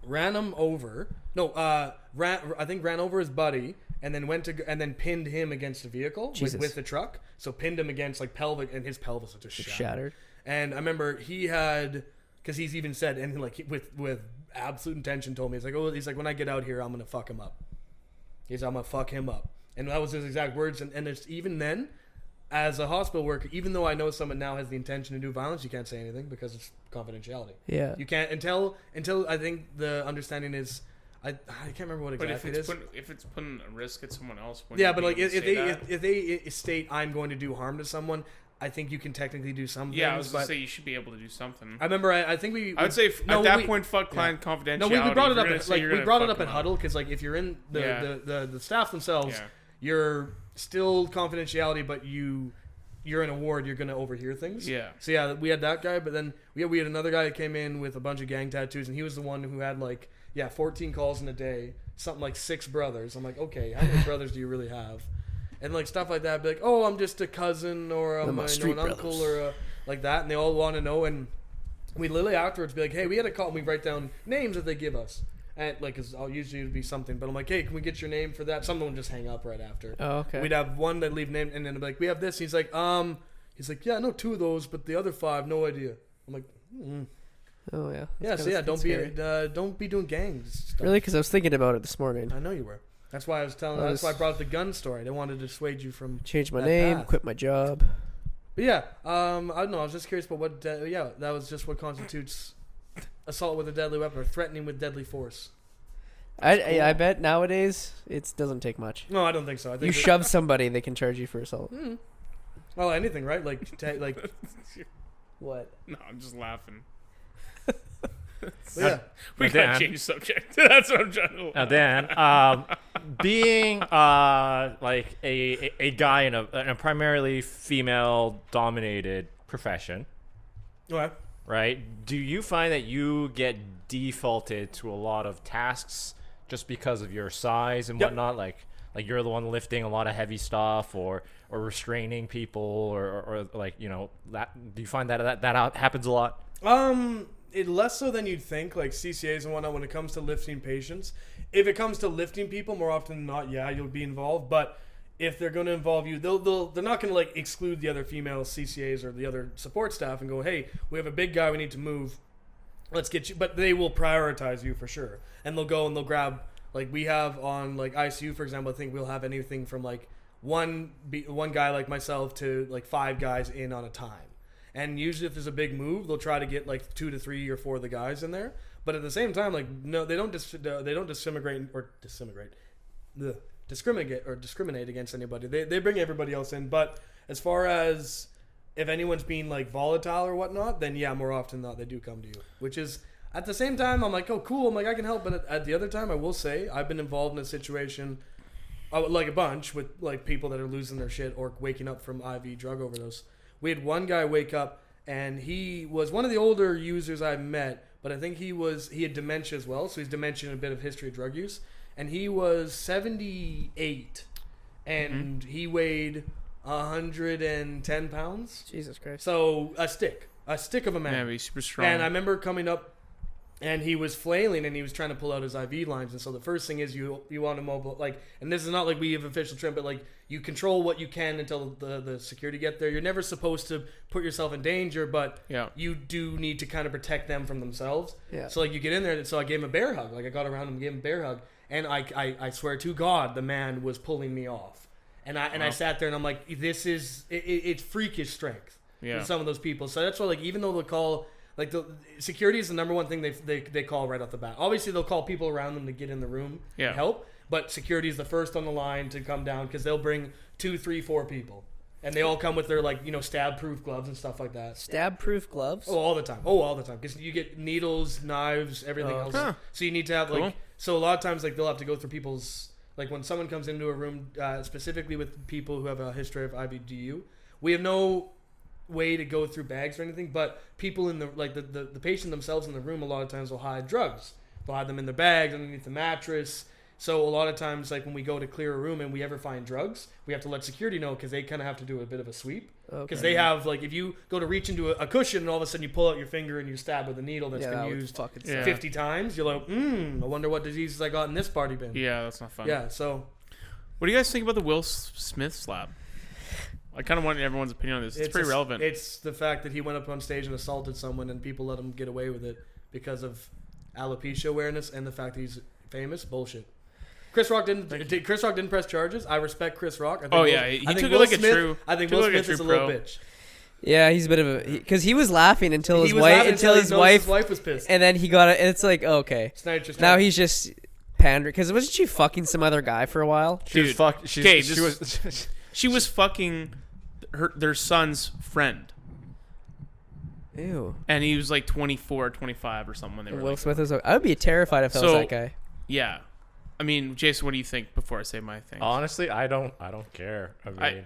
S3: ran him over. No, ran over his buddy and then pinned him against a vehicle with the truck. So pinned him against like pelvic, and his pelvis was just shattered. And I remember he had, because he's even said, and like with absolute intention told me, he's like when I get out here I'm gonna fuck him up. I'm gonna fuck him up, and that was his exact words. And it's even then, as a hospital worker, even though I know someone now has the intention to do violence, you can't say anything because it's confidentiality.
S1: Yeah,
S3: you can't until I think the understanding is I can't remember what exactly it is.
S2: If it's putting a risk at someone else,
S3: yeah, but like if they state I'm going to do harm to someone, I think you can technically do something.
S2: Yeah, I was going to say you should be able to do something.
S3: I remember. I think
S2: I would say at that point, fuck client confidentiality.
S3: No, we brought it up at Huddle, because like if you're in the staff themselves, you're still confidentiality, but you're in a ward, you're going to overhear things.
S2: Yeah.
S3: So yeah, we had that guy, but then we had another guy that came in with a bunch of gang tattoos, and he was the one who had 14 calls in a day, something like 6 brothers. I'm like, okay, how many brothers do you really have? And like stuff like that, be like, "Oh, I'm just a cousin, or I'm an uncle, or like that," and they all want to know. And we literally afterwards be like, "Hey, we had a call," and we write down names that they give us, and like, cause I'll usually be something, but I'm like, "Hey, can we get your name for that?" Someone would just hang up right after.
S1: Oh, okay.
S3: We'd have one that leave name, and then be like, "We have this." And he's like, "Yeah, I know 2 of those, but the other 5, no idea." I'm like,
S1: "Oh yeah."
S3: Yeah, so yeah, don't be doing gangs stuff.
S1: Really? Because I was thinking about it this morning.
S3: I know you were. That's why I was telling. That's why I brought up the gun story. I didn't want to dissuade you from
S1: change my name, quit my job.
S3: But yeah, I don't know. I was just curious about what. That was just what constitutes assault with a deadly weapon or threatening with deadly force.
S1: I bet nowadays it doesn't take much.
S3: No, I don't think so. I think
S1: you shove somebody, they can charge you for assault.
S3: Well, anything, right? Like
S1: what?
S2: No, I'm just laughing.
S3: Yeah,
S2: we gotta change subject. That's what I'm trying to.
S4: Dan, being like a guy in a primarily female-dominated profession, right? Do you find that you get defaulted to a lot of tasks just because of your size and whatnot? Like you're the one lifting a lot of heavy stuff, or restraining people, or like that. Do you find that happens a lot?
S3: It less so than you'd think, like CCAs and whatnot, when it comes to lifting patients. If it comes to lifting people, more often than not, you'll be involved. But if they're going to involve you, they're not going to exclude the other female CCAs or the other support staff and go, "Hey, we have a big guy we need to move. Let's get you." But they will prioritize you for sure, and they'll go and they'll grab. Like we have on ICU, for example, I think we'll have anything from one guy like myself to 5 guys in on a time. And usually if there's a big move, they'll try to get 2 to 3 or 4 of the guys in there. But at the same time, no, they don't disintegrate. discriminate against anybody. They bring everybody else in. But as far as if anyone's being like volatile or whatnot, then yeah, more often than not they do come to you. Which is at the same time I'm like, oh cool, I'm like I can help. But at the other time, I will say I've been involved in a situation like a bunch with like people that are losing their shit or waking up from IV drug overdose. We had one guy wake up and he was one of the older users I met, but I think he had dementia as well, so he's dementia and a bit of history of drug use. And he was 78 and he weighed 110 pounds.
S1: Jesus Christ.
S3: So a stick of a man.
S2: Yeah, he's super strong.
S3: And I remember coming up and he was flailing and he was trying to pull out his IV lines. And so the first thing is you want to mobile, like, and this is not like we have official trim, but like you control what you can until the security get there. You're never supposed to put yourself in danger, but you do need to kind of protect them from themselves. Yeah. So like you get in there, and so I gave him a bear hug. Like I got around him, gave him a bear hug, and I swear to God, the man was pulling me off. And I sat there and I'm like, this is it's freakish strength. Yeah. With some of those people. So that's why like even though they'll call. Like the security is the number one thing they call right off the bat. Obviously, they'll call people around them to get in the room and help. But security is the first on the line to come down because they'll bring 2, 3, 4 people, and they all come with their stab-proof gloves and stuff like that.
S1: Stab-proof gloves?
S3: Oh, all the time. Because you get needles, knives, everything else. Huh. So you need to have So a lot of times they'll have to go through people's when someone comes into a room specifically with people who have a history of IBDU, we have no way to go through bags or anything, but people in the patient themselves in the room a lot of times will hide drugs. They'll hide them in their bags underneath the mattress. So a lot of times when we go to clear a room and we ever find drugs, we have to let security know because they kind of have to do a bit of a sweep because they have if you go to reach into a cushion and all of a sudden you pull out your finger and you stab with a needle that's been used 50 times, you're like, I wonder what diseases I got in this party bin.
S2: Yeah, that's not fun.
S3: Yeah, so
S2: what do you guys think about the Will Smith slap? I kind of want everyone's opinion on this. It's pretty relevant.
S3: It's the fact that he went up on stage and assaulted someone and people let him get away with it because of alopecia awareness and the fact that he's famous. Bullshit. Chris Rock didn't press charges. I respect Chris Rock. I think
S2: he took it like a true.
S3: I think Will Smith is a little bitch.
S1: Yeah, he's a bit of a because he was laughing until his wife
S3: was pissed,
S1: and then he got it. And it's like okay, now he's just pandering because wasn't she fucking some other guy for a while?
S2: She was fucking their son's friend.
S1: Ew.
S2: And he was like 24, 25 or something when they were
S1: Will Smith is. I would be terrified if I was that guy.
S2: Yeah. I mean, Jayson, what do you think before I say my thing?
S4: Honestly, I don't care.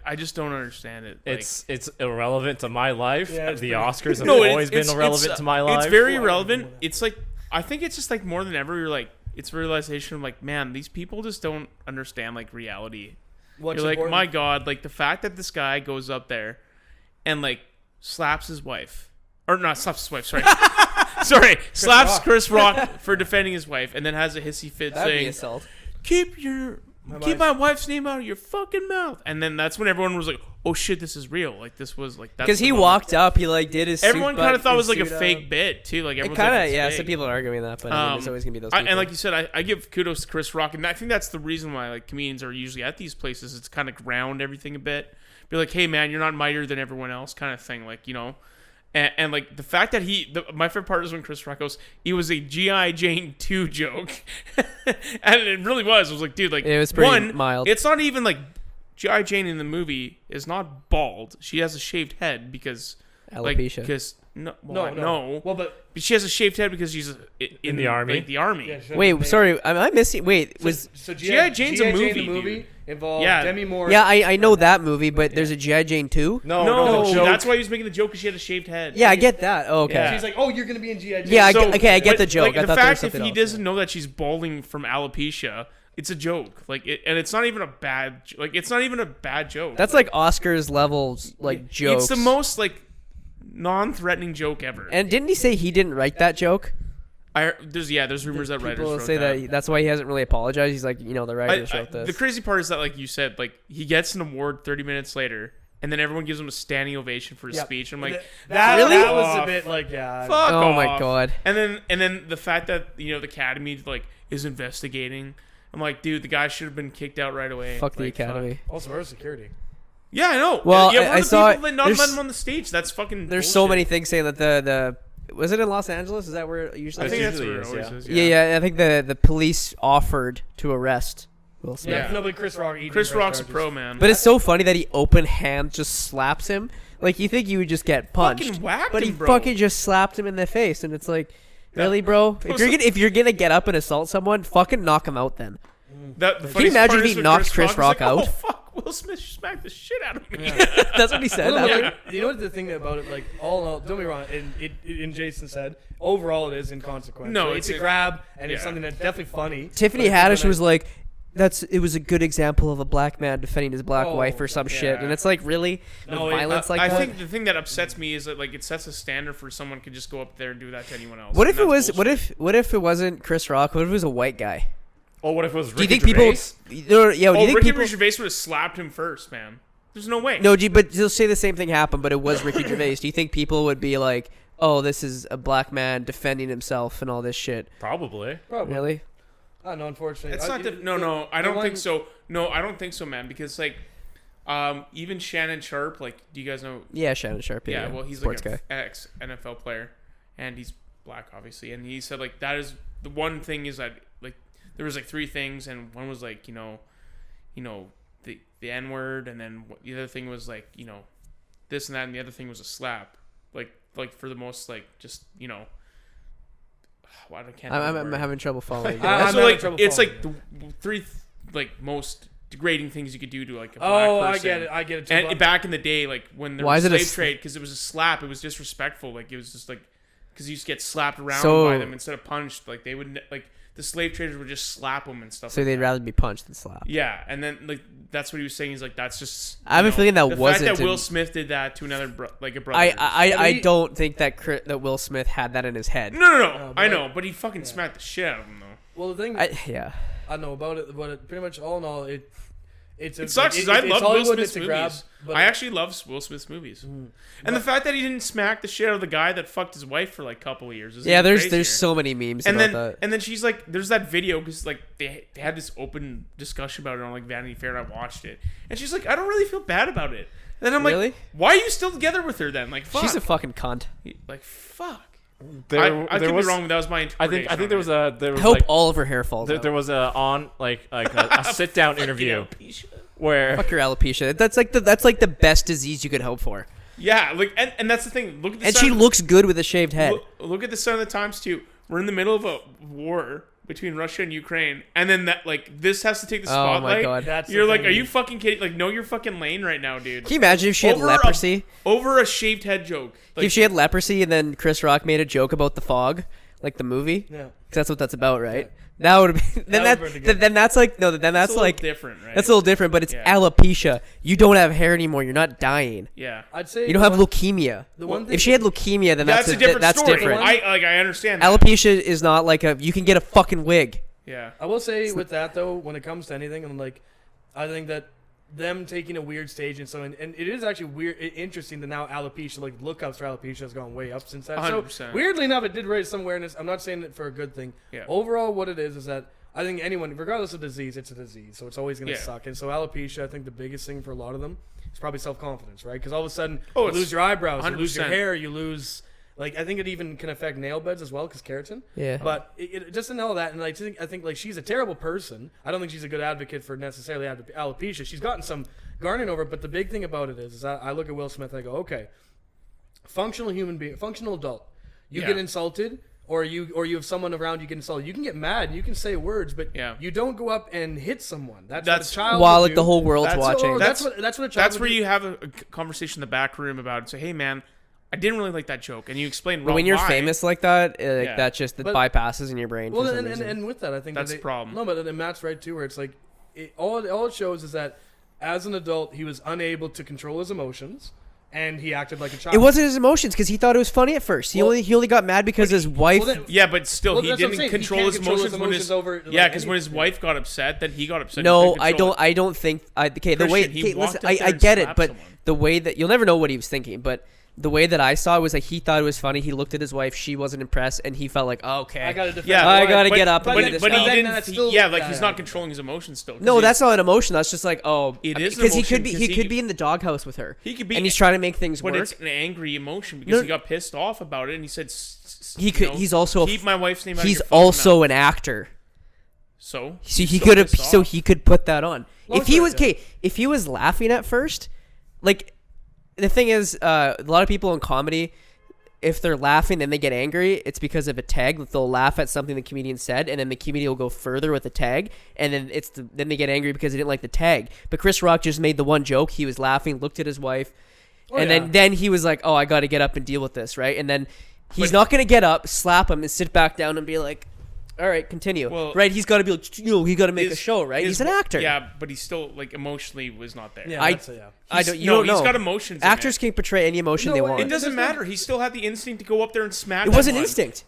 S2: I just don't understand it.
S4: It's irrelevant to my life. Yeah, the Oscars have always been irrelevant to my life.
S2: It's very irrelevant. It's like I think it's just like more than ever you're like it's a realization of like, man, these people just don't understand like reality. You're like, my God, like the fact that this guy goes up there and like slaps his wife. Or not slaps his wife, sorry. Slaps Chris Rock for defending his wife and then has a hissy fit saying, keep my wife's name out of your fucking mouth. And then that's when everyone was like, oh shit, this is real. Like this was like
S1: because he walked up, he like did his.
S2: Everyone kind of thought it was like a fake bit too. Like everyone kind of
S1: some people are arguing that, but there's always gonna be those. People.
S2: And like you said, I give kudos to Chris Rock, and I think that's the reason why like comedians are usually at these places. It's kind of ground everything a bit, be like, hey man, you're not mightier than everyone else, kind of thing. Like And like the fact that my favorite part is when Chris Rock goes, he was a G.I. Jane 2 joke. And it really was. It was like, dude, like,
S1: it was pretty mild.
S2: It's not even like G.I. Jane in the movie is not bald. She has a shaved head because
S1: alopecia.
S2: No. Well, but she has a shaved head because she's in the army. Like, the army.
S1: Yeah, wait, sorry, am I missing? Wait,
S3: so G.I. Jane's a movie. Involved Demi Moore.
S1: Yeah, I know that movie, but there's a G.I. Jane 2?
S2: No. That's why he was making the joke because she had a shaved head.
S1: Yeah, I get that. Oh, okay.
S3: Yeah. She's like, oh, you're going to be in G.I. Jane.
S1: Yeah, I get the joke.
S2: Like, the fact if he doesn't know that she's balding from alopecia, it's a joke. And it's not even a bad joke.
S1: That's like Oscars levels jokes.
S2: It's the most non-threatening joke ever.
S1: And didn't he say he didn't write that joke?
S2: There's rumors that writers wrote
S1: say that. That's why he hasn't really apologized. He's like, the writers wrote this.
S2: The crazy part is that, like you said, like he gets an award 30 minutes later, and then everyone gives him a standing ovation for his speech. I'm like,
S3: that was a bit like,
S2: fuck off.
S1: Oh my God.
S2: And then the fact that the Academy is investigating. I'm like, dude, the guy should have been kicked out right away.
S1: Fuck the Academy.
S3: Also, where's security?
S2: Yeah, I know.
S1: Well,
S2: I saw it. Not let him on the stage. That's fucking.
S1: There's
S2: bullshit.
S1: So many things saying that the was it in Los Angeles? Is that where it usually?
S2: I think that's where it always is.
S1: Yeah. I think the police offered to arrest Will Smith.
S2: Yeah.
S3: No, but Chris Rock.
S2: Chris Rock's a pro, man.
S1: But it's so funny that he open hand just slaps him. Like, you think you would just get punched.
S2: Fucking whacked
S1: but he
S2: him, bro.
S1: fucking just slapped him in the face. And it's like, really, bro? If you're gonna get up and assault someone, fucking knock him out then.
S2: The
S1: Can you imagine
S2: part
S1: if
S2: is
S1: he
S2: when
S1: knocked Chris Rock
S2: was like,
S1: out?
S2: Oh, fuck, Will Smith smacked the shit out of me.
S3: Yeah.
S1: That's what he said.
S3: Well,
S1: That's
S3: no, you know what the thing about it, like, all in all, don't be wrong, and Jayson said, overall it is inconsequential.
S2: No,
S3: it's a grab, and it's
S2: yeah.
S3: something that's definitely funny.
S1: Tiffany
S3: but
S1: Haddish
S3: when
S1: was like, it was a good example of a black man defending his black
S3: Oh,
S1: wife or some shit.
S2: yeah.
S1: And it's like, really?
S3: No,
S1: Violence like
S2: I
S1: that?
S2: think the thing that upsets me is that like it sets a standard for someone could just go up there and do that to anyone else.
S1: What
S2: and
S1: if it was?
S2: that's
S1: What
S2: bullshit.
S1: if it wasn't Chris Rock? What if it was a white guy?
S4: Oh, what if it was
S1: Do you
S4: Ricky
S1: think people?
S4: Gervais?
S1: No, yeah. Do
S2: Oh,
S1: you think
S2: Ricky
S1: people?
S2: Gervais would have slapped him first, man. There's no way.
S1: No, but you'll say the same thing happened, but it was Ricky Gervais. Do you think people would be like, "Oh, this is a black man defending himself and all this shit"?
S4: Probably.
S3: Probably.
S1: Really?
S3: No, unfortunately.
S2: It's not that. No, I don't think so. No, I don't think so, man. Because like, even Shannon Sharp, like, do you guys know?
S1: Yeah, Shannon Sharp.
S2: Yeah, well, he's
S1: sports
S2: like
S1: guy.
S2: an ex NFL player, and he's black, obviously. And he said like that is the one thing is that like there was like three things, and one was like you know the N word, and then the other thing was like this and that, and the other thing was a slap. Like for the most like just why I can't.
S1: I'm having trouble following.
S3: I'm
S2: So
S3: having
S2: like
S3: trouble
S2: it's
S3: following.
S2: like the three like most degrading things you could do to like a black
S3: Oh,
S2: person.
S3: I get it.
S2: And back in the day, like when there
S1: Why
S2: was
S1: is it a
S2: slave trade, because it was a slap, it was disrespectful. Like it was just like because you just get slapped around
S1: So-
S2: by them instead of punched. Like they would like the slave traders would just slap them and stuff.
S1: So
S2: like
S1: they'd
S2: that.
S1: rather be punched than slapped.
S2: Yeah, and then like that's what he was saying. He's like that's just.
S1: I have a feeling that
S2: the
S1: wasn't
S2: fact that Will
S1: in-
S2: Smith did that to another like a brother.
S1: I
S3: he-
S1: don't think that Will Smith had that in his head.
S2: No,
S3: but
S2: I know, but he fucking smacked the shit out of him though.
S3: Well, the thing
S1: Yeah.
S3: I know about it, but pretty much all in all, it
S2: sucks because I love Will
S3: Hollywood,
S2: Smith's
S3: it's a grab,
S2: movies.
S3: but
S2: I actually love Will Smith's movies, and the fact that he didn't smack the shit out of the guy that fucked his wife for like a couple of years. Is
S1: Yeah,
S2: even
S1: there's
S2: crazier.
S1: so many memes
S2: and
S1: about
S2: then
S1: that.
S2: and then she's like, there's that video because like they had this open discussion about it on like Vanity Fair. And I watched it, and she's like, I don't really feel bad about it. And then I'm
S1: Really?
S2: like, why are you still together with her then? Like, fuck.
S1: She's a fucking cunt.
S2: Like, fuck.
S4: There
S2: I could
S4: was,
S2: be wrong, but that was my interpretation.
S4: I think there was
S2: of
S4: there was
S1: I hope
S4: like,
S1: all of her hair falls out.
S4: there was a sit down interview
S2: it.
S4: where
S1: Fuck your alopecia. That's like the best disease you could hope for.
S2: Yeah, like, and that's the thing. Look at the
S1: And
S2: sign
S1: she
S2: of-
S1: looks good with a shaved head.
S2: Look at the sign of the times too. We're in the middle of a war between Russia and Ukraine, and then that like this has to take the
S1: Oh my
S2: spotlight.
S1: God.
S3: That's
S2: You're
S3: the
S2: like,
S3: thing.
S2: are you fucking kidding? Like, know your fucking lane right now, dude.
S1: Can you imagine if she had
S2: Over
S1: leprosy?
S2: Over a shaved head joke. Like,
S1: If she had leprosy and then Chris Rock made a joke about the fog, like the movie?
S3: Yeah.
S1: 'Cause that's what that's about, right? That would be then
S3: That would be good.
S1: then that's like no then
S2: it's
S1: that's
S2: a little
S1: like
S2: different, right?
S1: that's a little different, but it's
S2: Yeah.
S1: alopecia. You don't have hair anymore. You're not dying.
S2: Yeah.
S3: I'd say
S1: You don't have leukemia.
S3: the one thing
S1: If she had leukemia, then
S2: That's a different
S1: that's
S2: story.
S1: different.
S2: I understand. That.
S1: Alopecia is not like you can get a fucking wig.
S2: Yeah.
S3: I will say with that though, when it comes to anything, I'm like, I think that them taking a weird stage and so and it is actually weird, interesting that now alopecia, like lookups for alopecia has gone way up since that.
S2: 100%.
S3: So weirdly enough, it did raise some awareness. I'm not saying it for a good thing.
S2: Yeah.
S3: Overall, what it is that I think anyone, regardless of disease, it's a disease, so it's always going to
S2: Yeah.
S3: suck. And so alopecia, I think the biggest thing for a lot of them is probably self-confidence, right? Because all of a sudden,
S2: Oh,
S3: you
S2: it's
S3: lose your eyebrows, you lose your
S2: 100%.
S3: hair, you lose. Like I think it even can affect nail beds as well because keratin.
S1: Yeah.
S3: But it just in all that, and I think like she's a terrible person. I don't think she's a good advocate for necessarily alopecia. She's gotten some gardening over it, but the big thing about it is I look at Will Smith and I go, okay, functional human being, functional adult. You
S2: Yeah.
S3: get insulted, or you have someone around you get insulted. You can get mad, you can say words, but
S2: Yeah.
S3: you don't go up and hit someone. That's
S2: That's-
S3: what a child
S1: While
S3: would
S1: like the
S3: do.
S1: whole world's
S2: That's-
S1: watching.
S3: That's what a child.
S2: That's
S3: would
S2: where
S3: do.
S2: you have a conversation in the back room about it. Say, hey man, I didn't really like that joke, and you explain
S1: But when you're
S2: why.
S1: famous like that,
S2: Yeah.
S1: that just
S3: But-
S1: bypasses in your brain.
S3: Well,
S1: for some
S3: and,
S1: reason.
S3: and with that, I think
S2: That's
S3: that
S2: the problem.
S3: No, but and Matt's right too, where it's like all it shows is that as an adult, he was unable to control his emotions, and he acted like a child.
S1: It wasn't his emotions because he thought it was funny at first. He
S3: Well-
S1: only got mad because his wife.
S3: well, then-
S2: Yeah, but still,
S3: Well,
S2: he
S3: that's what I'm
S2: didn't
S3: saying. He
S2: control
S3: can't
S2: his
S3: control his
S2: emotions when his
S3: emotions over, like,
S2: yeah, because when his
S3: anything.
S2: wife got upset, then he got upset.
S1: No,
S2: He couldn't control it.
S1: I don't think. Okay, the way.
S2: Christian, he
S1: Okay,
S2: walked
S1: listen,
S2: up there
S1: I
S2: and
S1: get it,
S2: slapped
S1: but
S2: someone.
S1: the way that you'll never know what he was thinking, but. The way that I saw it was like he thought it was funny. He looked at his wife. She wasn't impressed, and he felt like, oh, okay,
S3: I gotta defend.
S2: Yeah,
S3: my
S1: I
S3: wife.
S1: gotta
S2: but-
S1: get up and
S2: But,
S1: do this
S2: but
S1: now.
S2: he
S3: Then
S2: didn't.
S3: that's still-
S2: yeah, like
S3: yeah,
S2: he's
S3: yeah.
S2: not controlling his emotions still. 'cause
S1: No,
S2: he-
S1: that's not an emotion. That's just like, oh,
S2: It is an
S1: because he
S2: emotion,
S1: could be.
S2: 'cause
S1: He
S2: he
S1: could
S2: could-
S1: be in the doghouse with her.
S2: He could be,
S1: and he's trying to make things
S2: but
S1: work.
S2: it's an angry emotion because
S1: No.
S2: he got pissed off about it, and he said,
S1: He could. He's also.
S2: keep my wife's name out of
S1: He's
S2: your fucking
S1: also
S2: mouth."
S1: an actor.
S2: So
S1: he could have. So he could put that on. If he was laughing at first, like the thing is, a lot of people in comedy, if they're laughing then they get angry, it's because of a tag. They'll laugh at something the comedian said, and then the comedian will go further with the tag, and then then they get angry because they didn't like the tag. But Chris Rock just made the one joke. He was laughing, looked at his wife, then he was like, "Oh, I got to get up and deal with this," right? And then he's not gonna get up, slap him, and sit back down and be like, "All right, continue." Well, right? He's got to be like, he got to make a show, right? He's an actor.
S2: Yeah, but he still like emotionally was not there.
S3: Yeah,
S1: I don't. You don't know.
S2: He's got emotions.
S1: Actors can portray any emotion they want.
S2: It doesn't matter. He still had the instinct to go up there and smack.
S1: It wasn't instinct.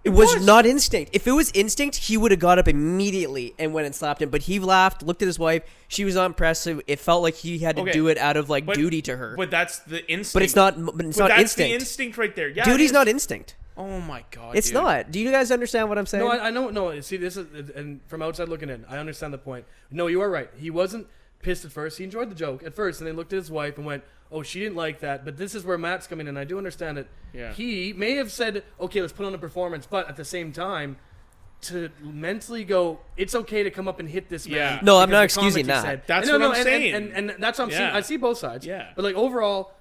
S1: It was not instinct. If it was instinct, he would have got up immediately and went and slapped him. But he laughed, looked at his wife. She was not impressed. So it felt like he had to do it out of duty to her.
S2: But that's the instinct.
S1: But it's not. But it's not
S2: that's
S1: instinct.
S2: The instinct right there. Yeah,
S1: duty's not instinct.
S2: Oh my god,
S1: it's not. Do you guys understand what I'm saying?
S3: No, I know. No, see, this is, and from outside looking in, I understand the point. No, you are right. He wasn't pissed at first. He enjoyed the joke at first, and then looked at his wife and went, "Oh, she didn't like that." But this is where Matt's coming in. I do understand it.
S2: Yeah.
S3: He may have said, "Okay, let's put on a performance," but at the same time, to mentally go, it's okay to come up and hit this man.
S2: Yeah.
S1: No, I'm not excusing that.
S2: That's what I'm saying,
S3: and that's what I'm seeing. I see both sides.
S2: Yeah.
S3: But like overall,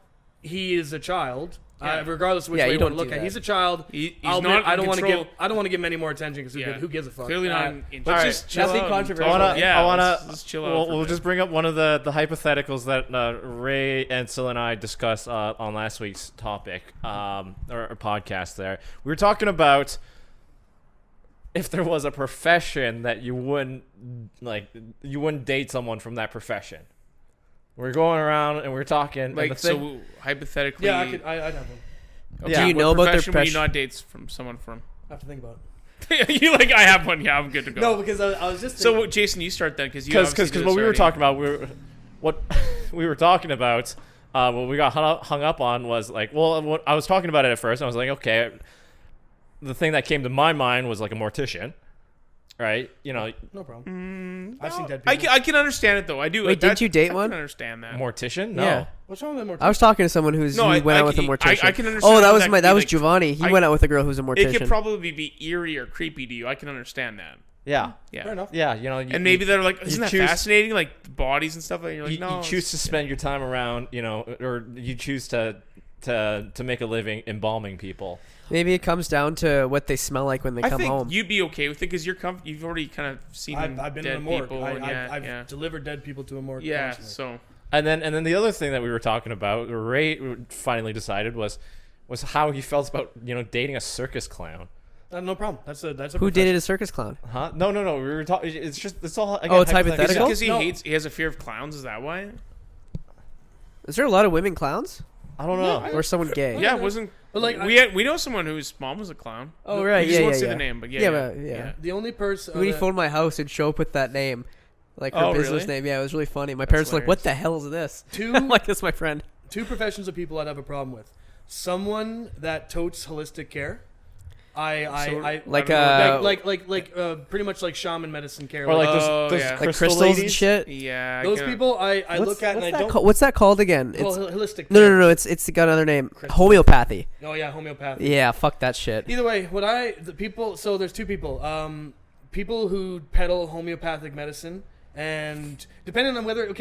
S3: he is a child. Regardless of which way you want to look at, he's a child.
S2: He's not.
S3: I don't want to give him any more attention because who gives a fuck?
S2: Clearly not.
S4: Let's
S2: just
S4: chill
S1: nothing
S4: out.
S1: controversial.
S4: I want to.
S2: Let's chill out.
S4: We'll just bring up one of the hypotheticals that Ray, Ansel, and I discussed on last week's topic or podcast. There, we were talking about if there was a profession that you wouldn't date someone from that profession. We're going around and we're talking.
S2: So hypothetically,
S3: I'd have one.
S2: Okay,
S1: do you know about their
S2: profession? Would you not date from someone from?
S3: I have to think about it.
S2: You like? I have one. Yeah, I'm good to go.
S3: No, because I was just thinking.
S2: So Jayson, you start then because
S4: what we were talking about, what we got hung up on was like, well, I was talking about it at first. And I was like, okay, the thing that came to my mind was like a mortician. Right,
S3: no problem. I've seen dead people.
S2: I can understand it though. I do.
S1: Wait, didn't you date one?
S2: I can understand that.
S4: Mortician? No.
S1: Yeah.
S3: What's wrong with a mortician?
S1: I was talking to someone who went out with a mortician.
S2: I can understand.
S1: Oh, that was Giovanni. He went out with a girl who's a mortician.
S2: It could probably be eerie or creepy to you. I can understand that.
S4: Yeah.
S3: Fair enough.
S4: Yeah,
S2: and maybe they're like, isn't that fascinating? Like the bodies and stuff. And you're like, no.
S4: You choose to spend your time around, or you choose to make a living embalming people.
S1: Maybe it comes down to what they smell like when they come home.
S2: You'd be okay with it because you've already kind of seen
S3: I've been
S2: dead
S3: in a morgue.
S2: people.
S3: I've delivered dead people to a morgue.
S2: Yeah,
S3: constantly.
S2: so. And
S4: then the other thing that we were talking about, Ray finally decided was how he felt about dating a circus clown.
S3: No problem. That's a.
S1: Who dated a circus clown?
S4: Huh? No. We were talking. It's all. Again,
S1: it's hypothetical.
S2: Because he has a fear of clowns. Is that why?
S1: Is there a lot of women clowns?
S4: I don't know.
S1: Or someone gay?
S2: Yeah, it wasn't. But like we know someone whose mom was a clown.
S1: Oh right,
S2: we just won't say the name, but yeah.
S3: The only person
S1: when he phoned my house and show up with that name, like her business name. Yeah, it was really funny. My parents were like, "What the hell is this?" I'm like, "That's my friend."
S3: Two professions of people I'd have a problem with: someone that totes holistic care. Pretty much like shaman medicine care,
S4: or like those
S1: like crystals and shit.
S2: Yeah,
S3: those people I look at and I don't.
S1: What's that called again?
S3: It's holistic.
S1: No. It's got another name. Homeopathy.
S3: Oh yeah, homeopathy.
S1: Yeah, fuck that shit.
S3: Either way, so there's two people. People who peddle homeopathic medicine, and depending on whether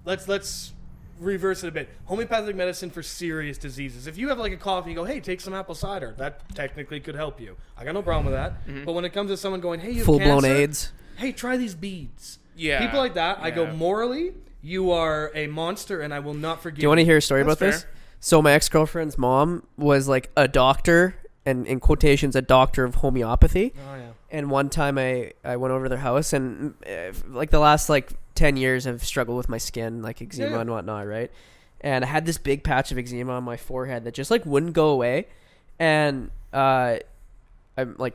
S3: let's reverse it a bit. Homeopathic medicine for serious diseases. If you have like a cough and you go, hey, take some apple cider, that technically could help you. I got no problem with that. Mm-hmm. But when it comes to someone going, hey, you have
S1: full-blown
S3: cancer,
S1: AIDS.
S3: Hey, try these beads.
S2: Yeah.
S3: People like that, I go, morally, you are a monster and I will not forgive you.
S1: Do you want to hear a story
S2: That's
S1: about this? So my ex-girlfriend's mom was like a doctor, and in quotations, a doctor of homeopathy.
S3: Oh, yeah.
S1: And one time I went over to their house, and like the last 10 years I've struggled with my skin, like eczema and whatnot, right? And I had this big patch of eczema on my forehead that just wouldn't go away. And I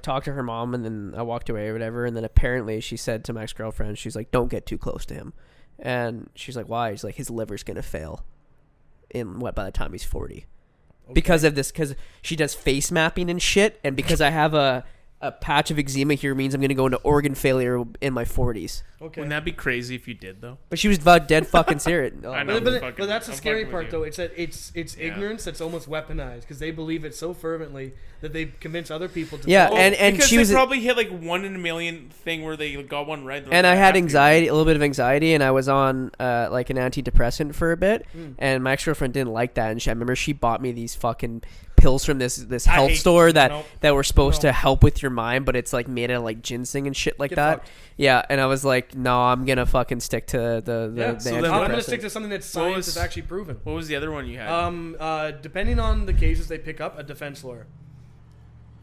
S1: talked to her mom, and then I walked away or whatever. And then apparently she said to my ex-girlfriend, she's like, don't get too close to him. And she's like, why? She's like, his liver's going to fail by the time he's 40. Okay. Because of this, because she does face mapping and shit. And because I have a a patch of eczema here means I'm going to go into organ failure in my 40s.
S2: Okay. Wouldn't that be crazy if you did though?
S1: But she was dead fucking serious.
S2: I know,
S3: but that's the scary part though. It's that it's ignorance that's almost weaponized because they believe it so fervently that they convince other people to.
S1: And
S2: because
S1: she was
S2: probably hit like 1 in a million thing where they got one right.
S1: And I had anxiety, a little bit of anxiety, and I was on like an antidepressant for a bit, and my ex-girlfriend didn't like that, and I remember she bought me these fucking pills from this health store that were supposed to help with your mind, but it's like made out of like ginseng and shit like that.
S3: Fucked.
S1: Yeah, and I was like, no, I'm gonna fucking stick to the
S3: so then I'm gonna stick to something that science has actually proven.
S2: What was the other one you had?
S3: Depending on the cases they pick up, a defense lawyer.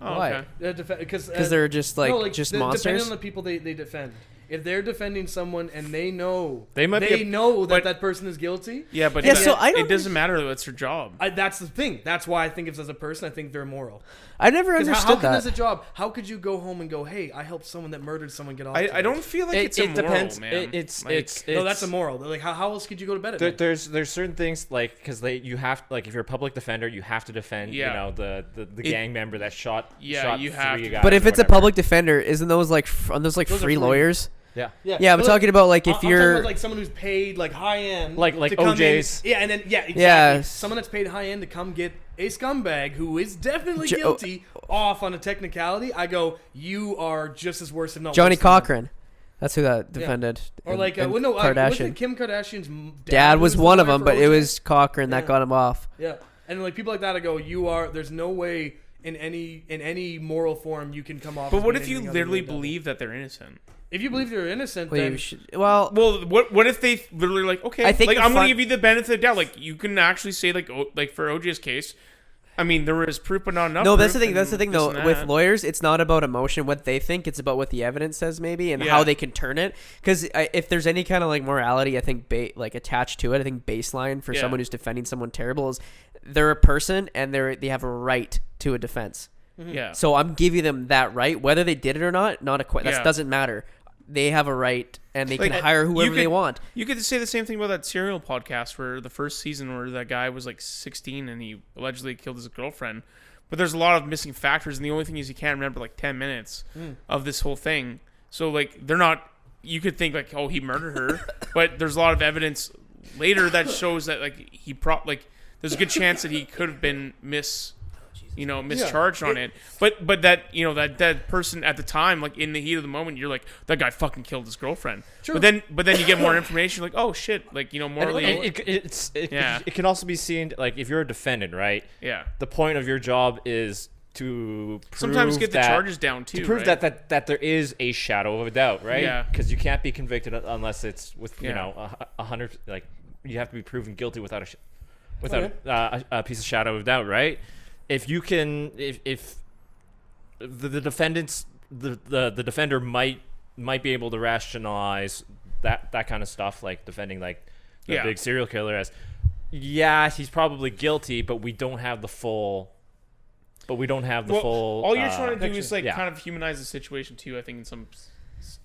S2: Oh,
S1: why?
S2: Okay.
S3: Because
S1: they're just just monsters.
S3: Depending on the people they defend. If they're defending someone and they know
S2: know
S3: that person is guilty.
S2: Yeah, but it doesn't matter though. It's their job.
S3: That's the thing. That's why I think if as a person, I think they're immoral.
S1: I never understood that.
S3: As a job, how could you go home and go, "Hey, I helped someone that murdered someone get off"?
S2: I don't feel like it's immoral,
S4: depends.
S2: Man.
S3: No, that's immoral. Like how else could you go to bed at night?
S4: There's certain things like because you have like if you're a public defender, you have to defend the gang member that shot
S2: you
S4: have
S2: to.
S4: Guys
S1: but if it's a public defender, isn't those like free lawyers?
S3: Yeah,
S1: I'm talking about like if you're
S3: about, like someone who's paid like high end,
S4: like OJ's.
S3: And then exactly. Someone that's paid high end to come get a scumbag who is definitely guilty off on a technicality. I go, you are just as worse, if not
S1: Johnny
S3: worse
S1: Cochran. That's who that defended.
S3: Or like
S1: Kardashian.
S3: Kim Kardashian's
S1: dad was one of them, but it was Cochran that got him off.
S3: Yeah, and like people like that, I go, there's no way in any moral form you can come off.
S2: But what if you literally believe that they're innocent?
S3: If you believe they're innocent, then
S2: what if they literally like, okay, I think I'm going to give you the benefit of the doubt. Like you can actually say like for OJ's case, I mean there was proof but not enough.
S1: No, that's the thing. That's the thing though. With lawyers, it's not about emotion, what they think. It's about what the evidence says, maybe, and how they can turn it. Because if there's any kind of like morality, I think like attached to it, I think baseline for someone who's defending someone terrible is they're a person and they have a right to a defense.
S2: Yeah.
S1: So I'm giving them that right, whether they did it or not. That doesn't matter. They have a right, and they can hire whoever they want.
S2: You could say the same thing about that Serial podcast where the first season where that guy was like 16 and he allegedly killed his girlfriend. But there's a lot of missing factors, and the only thing is you can't remember like 10 minutes of this whole thing. So like they're not. You could think like, oh, he murdered her, but there's a lot of evidence later that shows that like there's a good chance that he could have been mischarged on it, but that that person at the time, like in the heat of the moment, you're like, that guy fucking killed his girlfriend. True. But then you get more information, like, oh shit, like morally,
S4: it can also be seen like if you're a defendant, right?
S2: Yeah.
S4: The point of your job is to prove
S2: sometimes get the charges down too,
S4: to prove
S2: right?
S4: that there is a shadow of a doubt, right?
S2: Yeah.
S4: Because you can't be convicted unless it's with 100, like you have to be proven guilty without a piece of shadow of doubt, right? If you can, if the defendants, the defender might be able to rationalize that kind of stuff, like defending like the big serial killer as, he's probably guilty, but we don't have the full. All
S2: you're trying to do is like kind of humanize the situation too. I think in some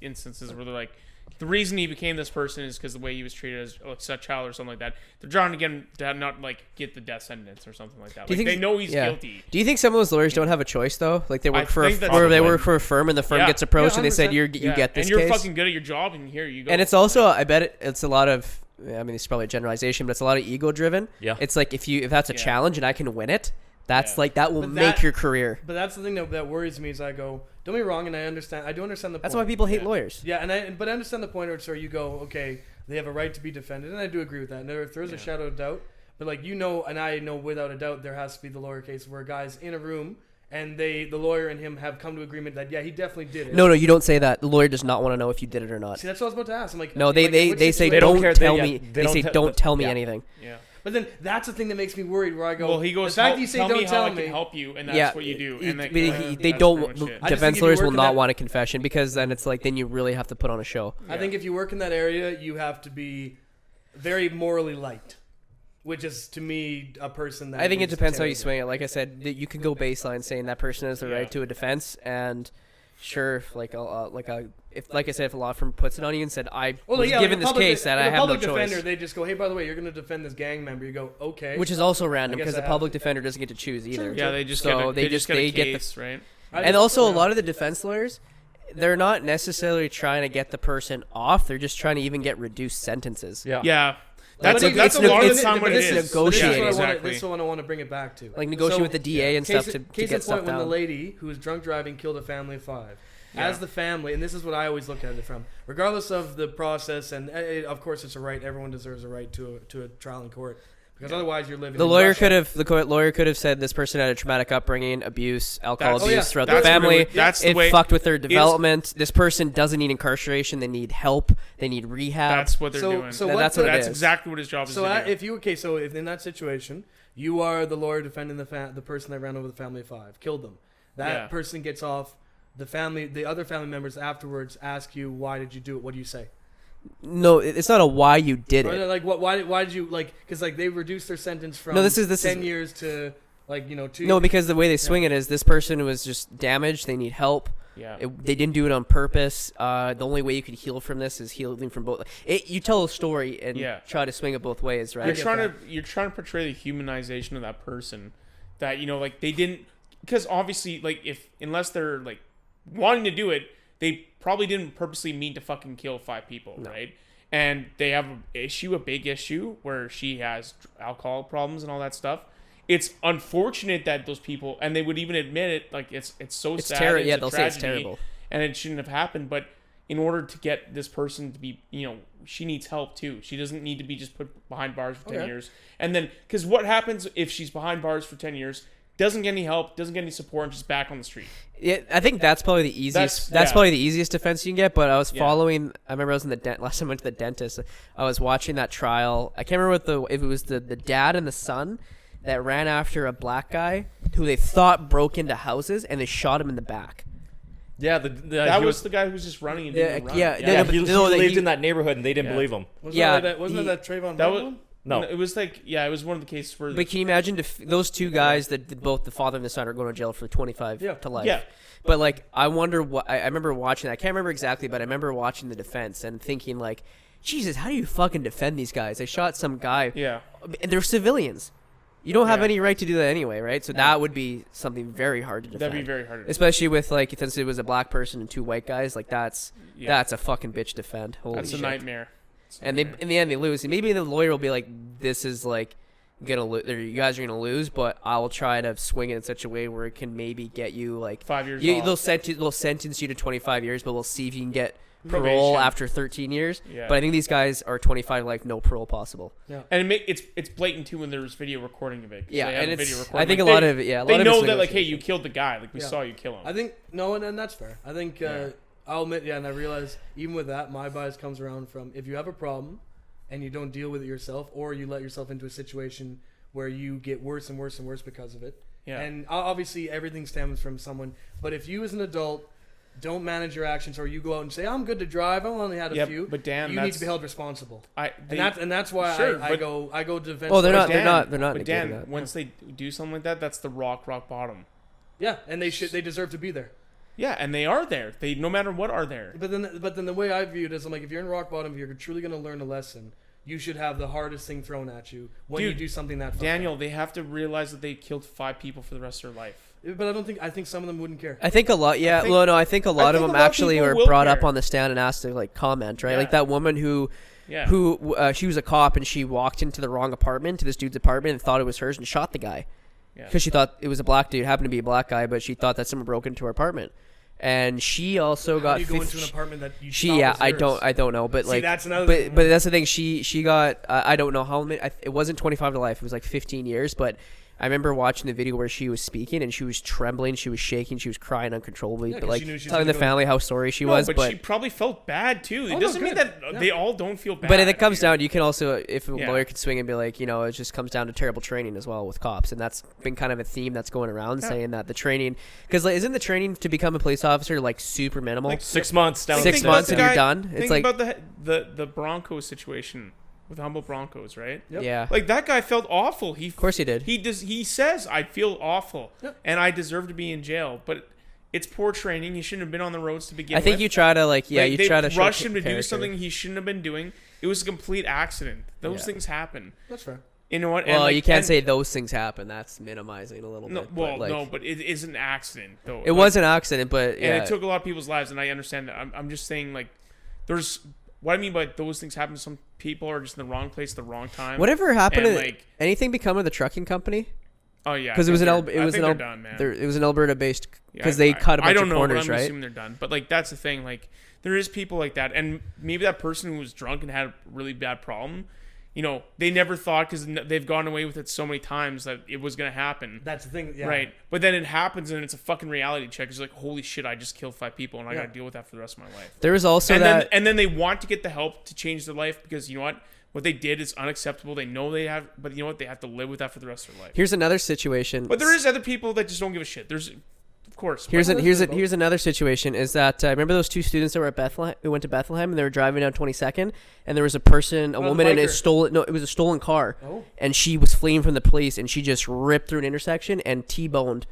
S2: instances where they're like, the reason he became this person is because the way he was treated as a child or something like that. They're trying to get him to not like get the death sentence or something like that. Like, they know he's guilty.
S1: Do you think some of those lawyers don't have a choice though? Like they work for a firm and the firm gets approached and they said you get this
S2: and you're
S1: case.
S2: fucking good at your job and here you go.
S1: And it's also I bet it's a lot of. I mean, it's probably a generalization, but it's a lot of ego driven.
S4: Yeah.
S1: It's like if that's a challenge and I can win it. That's like that will make your career.
S3: But that's the thing that worries me is I go, don't be wrong, and I do understand the point.
S1: That's why people hate lawyers.
S3: Yeah, but I understand the point where you go, okay, they have a right to be defended, and I do agree with that. And if there is a shadow of doubt, but like and I know without a doubt there has to be the lawyer case where a guy's in a room and the lawyer and him have come to agreement that he definitely did it.
S1: No, you don't say that. The lawyer does not want to know if you did it or not.
S3: See, that's what I was about to ask. I'm like,
S1: no, they say don't tell me. They say don't tell me anything.
S2: Yeah.
S3: But then that's the thing that makes me worried. Where I go,
S2: well, he goes,
S3: the fact you say don't tell me,
S2: I can help you, and that's what you do. And
S1: they don't. Defense lawyers will not want a confession because then it's like then you really have to put on a show.
S3: I think if you work in that area, you have to be very morally light, which is to me a person that.
S1: I think it depends how you swing it. Like I said, you can go baseline saying that person has the right to a defense and. Sure, if a law firm puts it on you and said, I was given this case that I have no choice.
S3: Public defender, they just go, hey, by the way, you're going to defend this gang member. You go, okay.
S1: Which is also random because the public defender doesn't get to choose either.
S2: Yeah, they just get the case, right?
S1: And also, a lot of the defense lawyers, they're not necessarily trying to get the person off. They're just trying to even get reduced sentences.
S2: Yeah. That's a lot of the time what it is.
S1: Negotiating.
S3: This is what I want to bring it back to.
S1: Like negotiating with the DA and stuff to get stuff down.
S3: When the lady who was drunk driving killed a family of 5. As the family, and this is what I always look at it from, regardless of the process, and of course it's a right, everyone deserves a right to a trial in court. Because otherwise you're living. The lawyer could
S1: have said this person had a traumatic upbringing, abuse, alcohol abuse throughout the family.
S2: It
S1: fucked with their development. This person doesn't need incarceration. They need help. They need rehab.
S2: That's what they're doing.
S1: That's
S2: exactly what his job is.
S3: So if in that situation you are the lawyer defending the person that ran over the family of 5, killed them, that person gets off. The other family members afterwards ask you, why did you do it? What do you say?
S1: No, it's not a why you did it.
S3: Like why did you because they reduced their sentence from 10 years to 2.
S1: No, because the way they swing it is this person was just damaged. They need help.
S2: Yeah.
S1: They didn't do it on purpose. The only way you could heal from this is healing from both. You tell a story and try to swing it both ways, right?
S2: You're trying to portray the humanization of that person. That they didn't, because obviously unless they're wanting to do it, they probably didn't purposely mean to fucking kill 5 people, right? And they have a big issue where she has alcohol problems and all that stuff. It's unfortunate that those people, and they would even admit it, it's so sad.
S1: Terrible. Yeah,
S2: it's
S1: they'll say it's terrible,
S2: and it shouldn't have happened. But in order to get this person to be, she needs help too. She doesn't need to be just put behind bars for 10 years. And then, because what happens if she's behind bars for 10 years? Doesn't get any help, doesn't get any support, and just back on the street.
S1: Yeah, I think that's probably the easiest. That's probably the easiest defense you can get. But I was following. I remember I was in the last time I went to the dentist. I was watching that trial. I can't remember if it was the dad and the son that ran after a black guy who they thought broke into houses, and they shot him in the back.
S4: Yeah,
S2: that was the guy who was just running and didn't run.
S4: He lived in that neighborhood, and they didn't believe him.
S3: Wasn't that Trayvon?
S2: That was. No, it was it was one of the cases where.
S1: But can you imagine those two guys that both the father and the son are going to jail for 25 to life?
S2: Yeah.
S1: But I wonder what I remember watching. I can't remember exactly, but I remember watching the defense and thinking Jesus, how do you fucking defend these guys? They shot some guy.
S2: Yeah.
S1: And they're civilians. You don't have any right to do that anyway, right? So that would be something very hard to defend.
S2: That'd be very hard to defend.
S1: Especially with since it was a black person and 2 white guys, that's a fucking bitch to defend. Holy
S2: That's
S1: shit.
S2: a nightmare.
S1: And in the end they lose. And maybe the lawyer will be like, "This is you guys are gonna lose, but I will try to swing it in such a way where it can maybe get you
S2: 5 years. They'll
S1: sentence you to 25 years, but we'll see if you can get parole
S2: probation
S1: after 13 years.
S2: Yeah.
S1: But I think these guys are 25 life, no parole possible.
S2: Yeah. And it's blatant too when there's video recording of it.
S1: Yeah, and
S2: I
S1: think a lot of it.
S2: They know that hey, you killed the guy. We saw you kill him.
S3: I think and that's fair. I think I'll admit and I realize even with that, my bias comes around from if you have a problem and you don't deal with it yourself, or you let yourself into a situation where you get worse and worse and worse because of it. Yeah. And obviously everything stems from someone. But if you as an adult don't manage your actions, or you go out and say, I'm good to drive, I've only had a few,
S2: but Dan,
S3: you need to be held responsible. That's why I go defense.
S1: Oh, they're not.
S2: But Dan, once they do something like that, that's the rock bottom.
S3: Yeah, and they deserve to be there.
S2: Yeah, and they are there. They no matter what are there.
S3: But then the way I view it is, I'm like, if you're in rock bottom, if you're truly going to learn a lesson, you should have the hardest thing thrown at you when you do something that.
S2: Daniel, they have to realize that they killed 5 people for the rest of their life.
S3: But I think some of them wouldn't care.
S1: I think a lot. Yeah, I think a lot of them actually were brought up on the stand and asked to comment, right? Yeah. Like that woman who she was a cop and she walked into the wrong apartment, to this dude's apartment, and thought it was hers and shot the guy because she thought it was a black dude, happened to be a black guy, but she thought that someone broke into her apartment. And she also got.
S3: How do you go into an apartment that you thought was yours?
S1: I don't know, but
S3: see, that's another thing.
S1: But that's the thing. She got. I don't know how many. It wasn't 25 to life. It was 15 years. But I remember watching the video where she was speaking and she was trembling, she was shaking, she was crying uncontrollably, but telling the family how sorry she was. But
S2: she probably felt bad too. It doesn't mean that they all don't feel bad.
S1: But if it comes down, you can also, if a lawyer could swing and be like, it just comes down to terrible training as well with cops, and that's been kind of a theme that's going around, saying that the training, because isn't the training to become a police officer super minimal?
S4: 6 months down.
S1: 6 months and you're done.
S2: Think about the Broncos situation. With Humboldt Broncos, right?
S3: Yep.
S1: Yeah.
S2: That guy felt awful.
S1: Of course he did.
S2: He says, I feel awful, and I deserve to be in jail. But it's poor training. He shouldn't have been on the roads to begin with.
S1: I think you try to,
S2: you try to rush him to do something he shouldn't have been doing. It was a complete accident. Those things happen.
S3: That's fair.
S2: You know what?
S1: Well, you can't say those things happen. That's minimizing a little bit.
S2: Well, no, but it is an accident, though.
S1: It was an accident, but
S2: and it took a lot of people's lives, and I understand that. I'm just saying, like, there's what I mean by those things happen to some people are just in the wrong place at the wrong time.
S1: Whatever happened
S2: and,
S1: to
S2: like,
S1: anything become of the trucking company?
S2: Oh yeah,
S1: because it was an Alberta based because they cut a bunch of corners, right?
S2: I'm assuming they're done, but like that's the thing. Like there is people like that, and maybe that person who was drunk and had a really bad problem. You know, they never thought because they've gone away with it so many times that it was going to happen.
S3: That's the thing, yeah.
S2: Right? But then it happens and it's a fucking reality check. It's like, holy shit, I just killed 5 people and I got to deal with that for the rest of my life.
S1: There was also
S2: and then they want to get the help to change their life because you know what they did is unacceptable. They know they have, but you know what? They have to live with that for the rest of their life.
S1: Here's another situation.
S2: But there is other people that just don't give a shit. There's, of course.
S1: Here's another situation. Is that remember those 2 students that were at Bethlehem? Who went to Bethlehem and they were driving down 22nd, and there was a woman in a stolen. No, it was a stolen car, and she was fleeing from the police, and she just ripped through an intersection and T-boned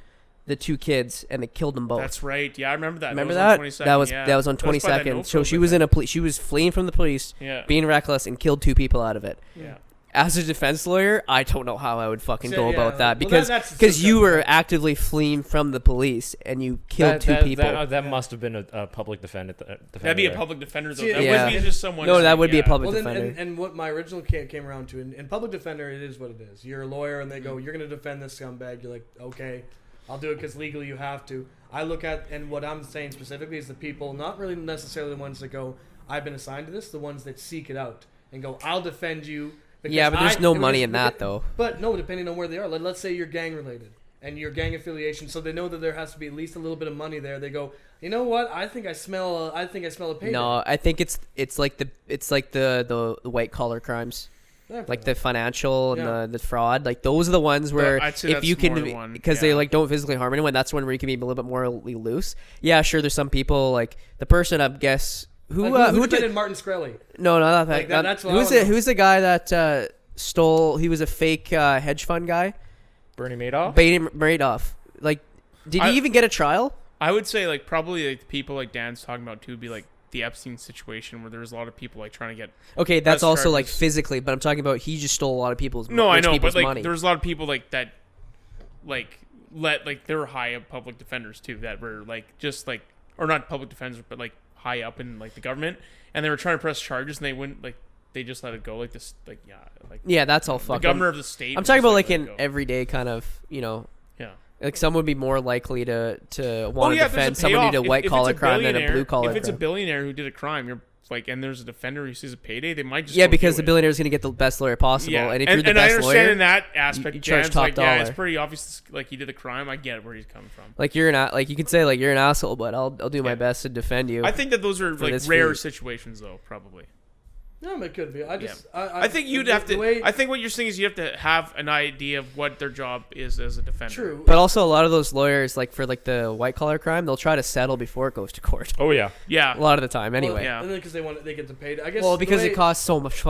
S1: the 2 kids, and they killed them both.
S2: That's right. Yeah, I remember that.
S1: Remember that? That was on 22nd. So she was she was fleeing from the police, being reckless, and killed 2 people out of it.
S2: Yeah.
S1: As a defense lawyer, I don't know how I would fucking go about that because you were actively fleeing from the police and you killed 2 people.
S4: That must have been a public defender.
S2: That'd be a public defender, though. That wouldn't be just someone.
S1: No, that would be a public defender.
S3: And what my original came around to, in public defender, it is what it is. You're a lawyer, and they go, "You're going to defend this scumbag." You're like, "Okay, I'll do it because legally you have to." I look at, and what I'm saying specifically is the people, not really necessarily the ones that go, "I've been assigned to this," the ones that seek it out and go, "I'll defend you."
S1: Yeah, but there's no money in that, though.
S3: But no, depending on where they are. Let's say you're gang related and your gang affiliation, so they know that there has to be at least a little bit of money there. They go, you know what? I think I smell a payday.
S1: No, I think it's like the white collar crimes. Yeah, like the financial and the fraud, like those are the ones where if you can, because they like don't physically harm anyone, that's one where you can be a little bit more loose. Yeah, sure. There's some people like the person I guess. Who
S3: did Martin Shkreli?
S1: No, not that.
S3: That's what
S1: who's the guy that stole? He was a fake hedge fund guy.
S4: Bernie Madoff.
S1: Madoff. Like, did he even get a trial?
S2: I would say like probably like people like Dan's talking about too would be like the Epstein situation where there's a lot of people like trying to get.
S1: Okay, that's also charges. Like physically, but I'm talking about he just stole a lot of people's.
S2: No, I know, but like
S1: money.
S2: There's a lot of people like that, like they were high up public defenders too that were like just like or not public defenders but like. High up in like the government, and they were trying to press charges, and they wouldn't like they just let it go like this, like
S1: that's all fucking.
S2: The governor of the state.
S1: I'm talking about like an everyday kind of like someone would be more likely to want to defend someone who did a white collar crime than a blue collar.
S2: If it's a billionaire who did a crime, you're like, and there's a defender who sees a payday, they might just
S1: because the billionaire is going to get the best lawyer possible, and if you're the best lawyer,
S2: I understand in that aspect,
S1: you charge top dollar.
S2: Yeah, it's pretty obvious. Like he did a crime, I get where he's coming from.
S1: Like you can say like you're an asshole, but I'll do my best to defend you.
S2: I think that those are like rare situations, though, probably.
S3: No, it could be.
S2: I think you'd have to. I think what you're saying is you have to have an idea of what their job is as a defender.
S3: True,
S1: but also a lot of those lawyers, like for like the white collar crime, they'll try to settle before it goes to court.
S4: Oh yeah.
S2: A
S1: lot of the time, anyway.
S3: Well, and then because they get to pay. I guess.
S1: Well, because it costs so much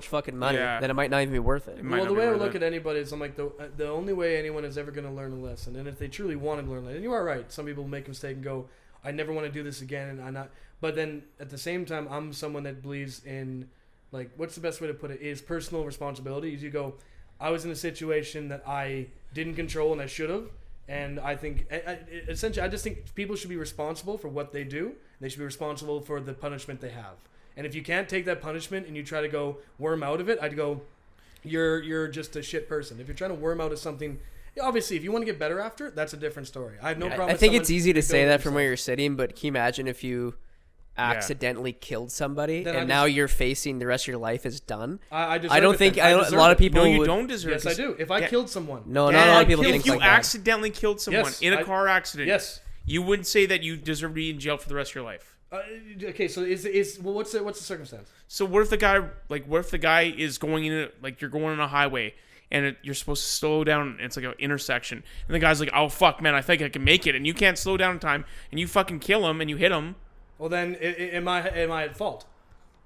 S1: fucking money that it might not even be worth it.
S3: Well, the way I look at anybody is I'm like the only way anyone is ever going to learn a lesson, and if they truly want to learn it, and you are right, some people make a mistake and go, I never want to do this again, and I'm not. But then at the same time, I'm someone that believes in. Like, what's the best way to put it? Is personal responsibility. You go, I was in a situation that I didn't control and I should have. And I think, essentially, I just think people should be responsible for what they do. They should be responsible for the punishment they have. And if you can't take that punishment and you try to go worm out of it, I'd go, you're just a shit person. If you're trying to worm out of something, obviously, if you want to get better after it, that's a different story. I have no problem.
S1: I think it's easy to say that from where you're sitting, but can you imagine if you accidentally killed somebody and now you're facing the rest of your life is done?
S3: I
S1: don't think a lot of people.
S2: No, you don't deserve.
S3: Yes, I do. If I killed someone,
S1: not a lot of people think
S2: like that. If you accidentally killed someone in a car accident,
S3: yes,
S2: you wouldn't say that you deserve to be in jail for the rest of your life.
S3: Okay, so what's the circumstance?
S2: So what if the guy is going in like you're going on a highway and you're supposed to slow down and it's like an intersection and the guy's like, oh fuck man, I think I can make it, and you can't slow down in time and you fucking kill him and you hit him.
S3: Well, then, am I at fault?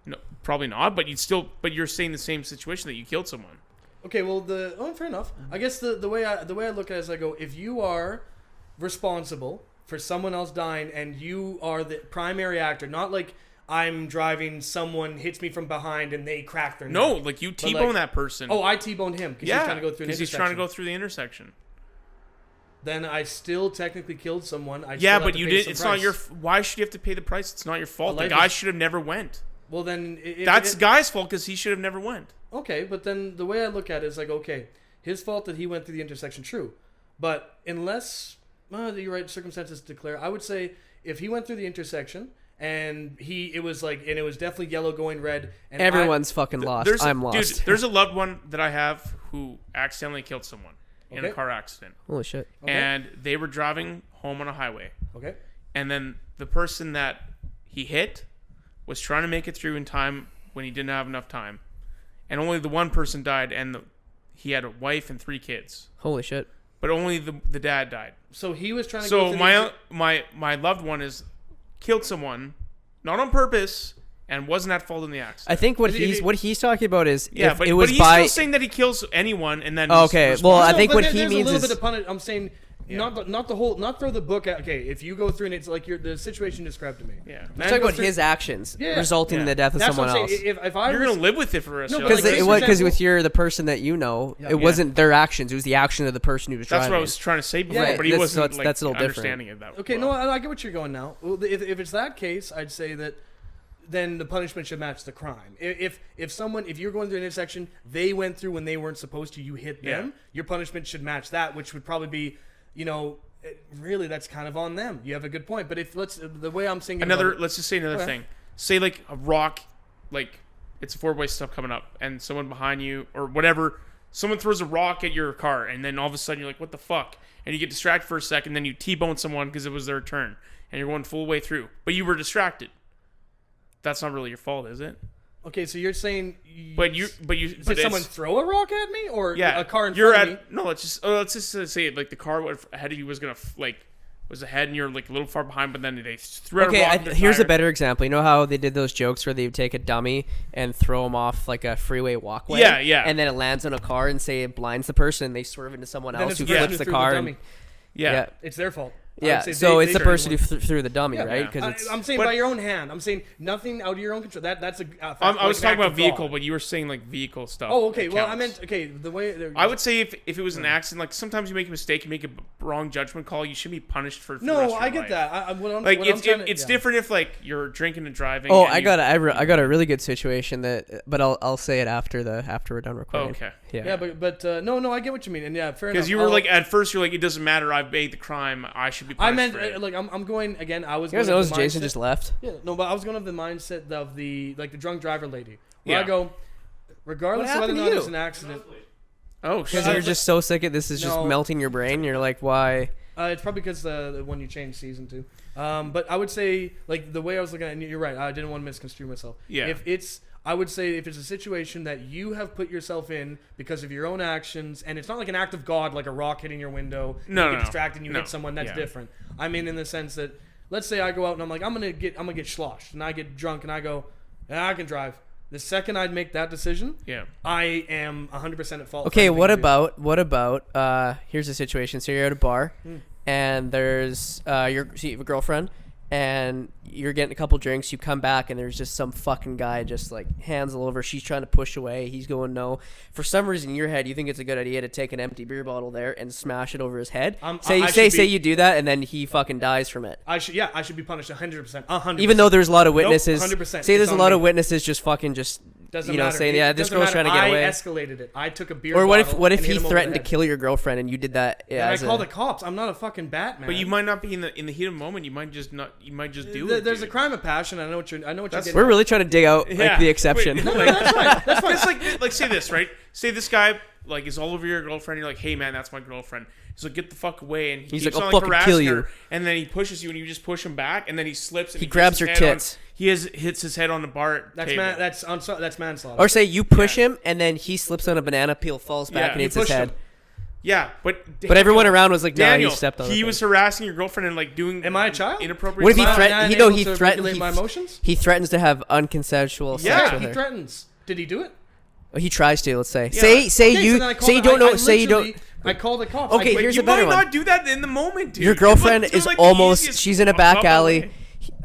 S2: No, probably not. But you're saying the same situation that you killed someone.
S3: Okay, well, fair enough. I guess the way I look at it is I go, if you are responsible for someone else dying and you are the primary actor, not like I'm driving, someone hits me from behind and they crack their neck.
S2: No, like you T-bone that person.
S3: Oh, I T-boned him because he's trying to go through an intersection.
S2: He's trying to go through the intersection.
S3: Then I still technically killed someone. But
S2: you did. It's not your. Why should you have to pay the price? It's not your fault. The guy should have never went.
S3: Well, then
S2: that's the guy's fault because he should have never went.
S3: Okay, but then the way I look at it is like, okay, his fault that he went through the intersection. True, but unless you're right, circumstances declare. I would say if he went through the intersection and it was definitely yellow going red. And
S1: everyone's fucking lost. I'm lost.
S2: Dude, there's a loved one that I have who accidentally killed someone in a car accident.
S1: Holy shit.
S3: Okay.
S2: And they were driving home on a highway.
S3: Okay.
S2: And then the person that he hit was trying to make it through in time when he didn't have enough time. And only the one person died, and he had a wife and 3 kids.
S1: Holy shit.
S2: But only the dad died.
S3: So he was trying to
S2: go through my loved one is killed someone, not on purpose, and wasn't at fault in the accident.
S1: I think what he's talking about is
S2: but he's still saying that he kills anyone and then
S1: okay. Well, I think what he means is
S3: I'm saying not throw the book at. Okay, if you go through and it's like the situation described to me.
S2: Yeah,
S1: I'm talking about his actions resulting in the death of someone else.
S3: If
S2: you're gonna live with it for the rest of your
S1: life. Because with the person that it wasn't their actions; it was the action of the person who was driving.
S2: That's what I was trying to say before, but he wasn't
S1: that's a little
S2: understanding it that way.
S3: Okay, no, I get what you're going now. Well, if it's that case, I'd say that then the punishment should match the crime. If you're going through an intersection, they went through when they weren't supposed to, you hit them, your punishment should match that, which would probably be, really that's kind of on them. You have a good point. But the way I'm thinking
S2: let's just say another thing. Say like a rock, like it's a 4-way stuff coming up and someone behind you or whatever, someone throws a rock at your car and then all of a sudden you're like, what the fuck? And you get distracted for a second, then you T-bone someone because it was their turn and you're going full way through, but you were distracted. That's not really your fault, is it?
S3: Okay, so you're saying,
S2: but
S3: someone throw a rock at me or a car in front of me?
S2: No, let's just say like the car ahead of you was gonna was ahead and you're like a little far behind, but then they threw out a rock.
S1: Here's a better example. You know how they did those jokes where they would take a dummy and throw him off like a freeway walkway?
S2: Yeah.
S1: And then it lands on a car and say it blinds the person and they swerve into someone else who flips the car.
S3: It's their fault.
S1: Yeah, so it's the person who threw the dummy, right? Because
S3: I'm saying by your own hand. I'm saying nothing out of your own control. That's a.
S2: I was talking about vehicle, but you were saying like vehicle stuff.
S3: Oh, okay. Well, I meant the way.
S2: I would say if it was an accident, like sometimes you make a mistake, you make a wrong judgment call, you should be punished for.
S3: No, I get that.
S2: It's different if like you're drinking and driving.
S1: Oh, I got a really good situation but I'll say it after we're done recording.
S2: Oh, okay.
S3: Yeah, but no, I get what you mean, and fair enough.
S2: Because you were like at first you're like, it doesn't matter, I've made the crime, I should be punished.
S3: I meant I'm going again. I was.
S1: You guys notice Jayson just left?
S3: Yeah, no, but I was going to the mindset of the drunk driver lady. Where I go, regardless of whether or not it's an accident.
S2: Oh, shit.
S1: Because you're just so sick of this is just melting your brain. You're like, why?
S3: It's probably because the one you changed season to. But I would say like the way I was looking at it, you're right. I didn't want to misconstrue myself.
S2: Yeah.
S3: I would say if it's a situation that you have put yourself in because of your own actions, and it's not like an act of God, like a rock hitting your window, you get distracted and you hit someone, that's different. I mean, in the sense that, let's say I go out and I'm like, I'm gonna get sloshed, and I get drunk and I go, I can drive. The second I'd make that decision, I am 100% at fault.
S1: Okay, what about here's a situation. So you're at a bar, and there's you have a girlfriend, and you're getting a couple drinks, you come back and there's just some fucking guy just like hands all over, she's trying to push away, he's going no. For some reason in your head you think it's a good idea to take an empty beer bottle there and smash it over his head. Say you do that and then he fucking dies from it.
S3: I should be punished 100%.
S1: Even though there's a lot of witnesses.
S3: 100%.
S1: Say there's a lot of witnesses just
S3: doesn't matter.
S1: Saying this girl's trying to get away.
S3: I escalated it. I took a beer
S1: bottle.
S3: Or
S1: what if he threatened to kill your girlfriend and you did that?
S3: Yeah, I called the cops. I'm not a fucking Batman.
S2: But you might not be in the heat of the moment. You might just do it.
S3: There's a crime of passion. I know what you're getting.
S1: We're really trying to dig out the exception.
S3: No, that's fine. That's fine.
S2: It's like say this, right? Say this guy like is all over your girlfriend. You're like, hey man, that's my girlfriend. He's like, get the fuck away, and
S1: he's like, I'll fucking kill you.
S2: Her, and then he pushes you, and you just push him back, and then he slips. And
S1: he grabs her tits.
S2: Hits his head on the bar.
S3: That's manslaughter.
S1: Or say you push him, and then he slips on a banana peel, falls back, and hits his head.
S2: Yeah, but
S1: everyone around was like,
S2: Daniel,
S1: he stepped on.
S2: He was harassing your girlfriend and like doing.
S3: Am I a child?
S2: Inappropriate.
S1: What if he threatened? He threatened
S3: my emotions.
S1: He threatens to have unconsensual sex with her.
S3: Yeah, he threatens. Did he do it?
S1: He tries to. Let's say.
S2: Yeah.
S1: Say you don't know. Say you don't.
S3: I called the cops.
S1: Okay, here's a better one.
S2: You might not do that in the moment, dude.
S1: Your girlfriend is almost. She's in a back alley.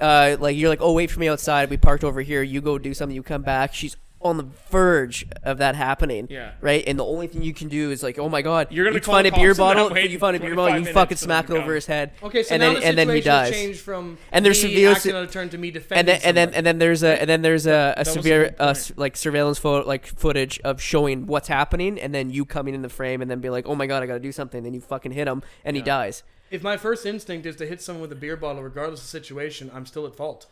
S1: like you're like, oh, wait for me outside. We parked over here. You go do something. You come back. She's on the verge of that happening.
S2: Yeah.
S1: Right. And the only thing you can do is like, oh my god,
S2: you're gonna
S1: you
S2: call
S1: find
S2: the
S1: a beer
S2: cops and
S1: bottle.
S2: not wait
S1: You find a beer bottle.
S2: 25
S1: You fucking
S2: minutes for
S1: smack
S2: them
S1: it
S2: to
S1: over
S2: come.
S1: his head.
S3: Okay, so
S1: and
S3: now
S1: then
S3: the
S1: and then he
S3: situation has
S1: dies.
S3: changed from
S1: And there's
S3: me
S1: surveillance-
S3: acting out of turn to me defending
S1: And then there's a
S2: was a
S1: severe
S2: good point.
S1: like surveillance footage of showing what's happening, and then you coming in the frame, and then be like, oh my god, I gotta do something. Then you fucking hit him, and he dies.
S3: If my first instinct is to hit someone with a beer bottle, regardless of the situation, I'm still at fault.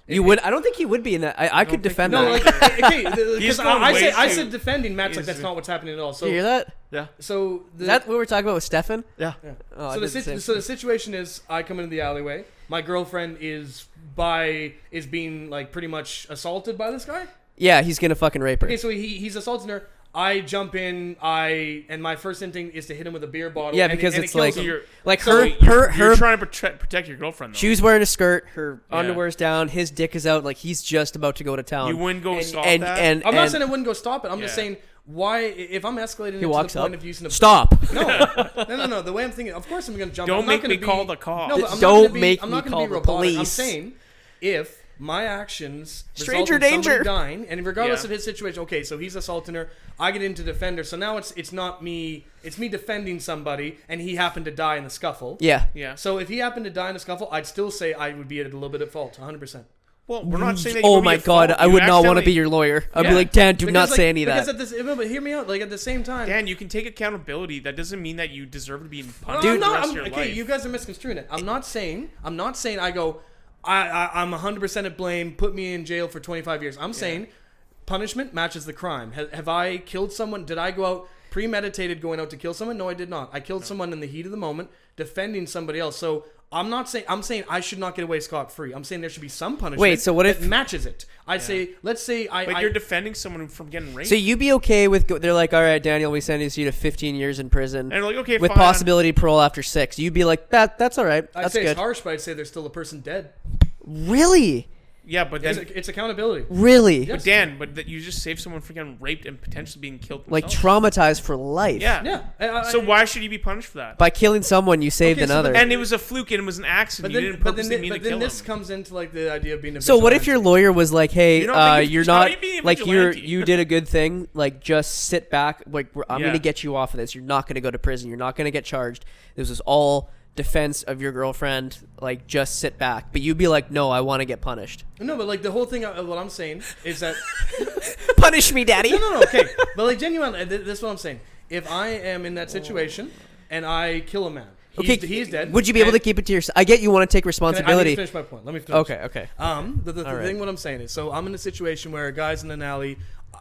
S1: You would. I don't think he would be in that. I could defend
S3: No,
S1: that.
S3: like, okay,
S2: He's
S3: because
S2: going
S3: I
S2: way
S3: said
S2: too
S3: defending. Matt's like, that's
S2: easy.
S3: not what's happening at all. So,
S1: you hear that?
S4: Yeah.
S3: so
S1: Is that what we're talking about with Stefan?
S4: Yeah.
S1: Oh, I
S3: so,
S1: did the same.
S3: so the situation is, I come into the alleyway. My girlfriend is being like pretty much assaulted by this guy.
S1: Yeah, he's gonna fucking rape her.
S3: Okay, so he's assaulting her. I jump in. And my first instinct is to hit him with a beer bottle.
S1: Yeah,
S3: and
S1: because
S3: it
S1: it's
S3: kills
S1: like,
S3: him.
S1: like
S2: So
S1: her
S2: you're trying to protect your girlfriend, though.
S1: She was wearing a skirt. Her
S2: Yeah.
S1: underwear's down. His dick is out. Like he's just about to go to town.
S2: You wouldn't go
S1: and,
S2: stop
S1: and,
S2: that?
S1: And,
S3: I'm not
S1: and
S3: saying I wouldn't go stop it. I'm just
S2: Yeah.
S3: saying why if I'm escalating
S1: he
S3: it
S1: walks
S3: to the
S1: up.
S3: point of using a
S1: Stop.
S3: No. The way I'm thinking, of course I'm going to jump.
S2: Don't
S3: I'm
S2: make
S3: not
S2: me
S3: gonna
S2: call
S3: be,
S2: the cops.
S3: No, but I'm
S1: Don't
S3: not gonna be,
S1: make
S3: I'm
S1: me
S3: not gonna
S1: call
S3: be
S1: the
S3: robotic. I'm
S1: police.
S3: saying if my actions
S1: Stranger
S3: result in
S1: danger.
S3: somebody dying, and regardless
S2: Yeah.
S3: of his situation, okay, so he's assaulting her, I get in to defend her. So now it's not me. It's me defending somebody, and he happened to die in the scuffle.
S1: Yeah.
S2: Yeah.
S3: So if he happened to die in the scuffle, I'd still say I would be at a little bit at fault, 100%.
S2: Well, we're not saying that.
S1: Oh
S2: you're
S1: my
S2: gonna be at
S1: god,
S2: fault.
S1: I
S2: You
S1: would not want to
S2: accidentally-
S1: be your lawyer. I'd be
S2: Yeah.
S1: like, Dan, do not
S3: Because,
S1: say any of
S3: because
S1: that.
S3: at this, but hear me out. Like at the same time,
S2: Dan, you can take accountability. That doesn't mean that you deserve to be punished
S3: I'm
S2: for the
S3: not,
S2: rest of your
S3: okay,
S2: life.
S3: you guys are misconstruing it. I'm not saying I go, I'm 100% at blame, put me in jail for 25 years. I'm saying punishment matches the crime. Have I killed someone? Did I go out premeditated going out to kill someone? No, I did not. I killed someone in the heat of the moment, defending somebody else. So I'm saying I should not get away scot-free. I'm saying there should be some punishment
S1: Wait, so what
S3: that
S1: if-
S3: matches it. I'd say, let's say
S2: But you're defending someone from getting raped.
S1: So you'd be okay with? They're like, all right, Daniel, we send you to 15 years in prison,
S2: and like, okay,
S1: with
S2: fine.
S1: possibility of parole after 6. You'd be like, that's all right.
S3: I'd
S1: That's
S3: say
S1: good.
S3: it's harsh, but I'd say there's still a person dead.
S1: Really?
S2: Yeah, but then,
S3: It's accountability.
S1: Really?
S3: Yeah.
S2: but Dan, but that you just saved someone from getting raped and potentially being killed.
S1: Like
S2: themselves.
S1: traumatized for life.
S2: Yeah.
S3: Yeah.
S2: So why should you be punished for that?
S1: By killing someone, you saved
S3: Okay, so
S1: another.
S2: And it was a fluke and it was an accident. You didn't purposely mean to kill
S3: this
S2: him.
S3: comes into like the idea of being a
S1: So what if your
S3: vigilante.
S1: lawyer was like, "Hey,
S2: You don't think
S1: you're
S2: it's- how
S1: not
S2: are you being a
S1: like
S2: vigilante?
S1: you did a good thing. Like just sit back. Like I'm
S2: Yeah.
S1: gonna get you off of this. You're not gonna go to prison. You're not gonna get charged. This was all defense of your girlfriend. Like just sit back." But you'd be like, "No, I want to get punished.
S3: No, but like the whole thing of what I'm saying is that
S1: Punish me, daddy."
S3: no, okay, but like genuinely, this is what I'm saying. If I am in that situation and I kill a man, he's dead.
S1: Would you be able to
S3: and-
S1: keep it to yourself? I get you want to take
S3: I need
S1: responsibility.
S3: to finish my point. Let me finish.
S1: Okay.
S3: The
S1: All right.
S3: thing what I'm saying is, so I'm in a situation where a guy's in an alley.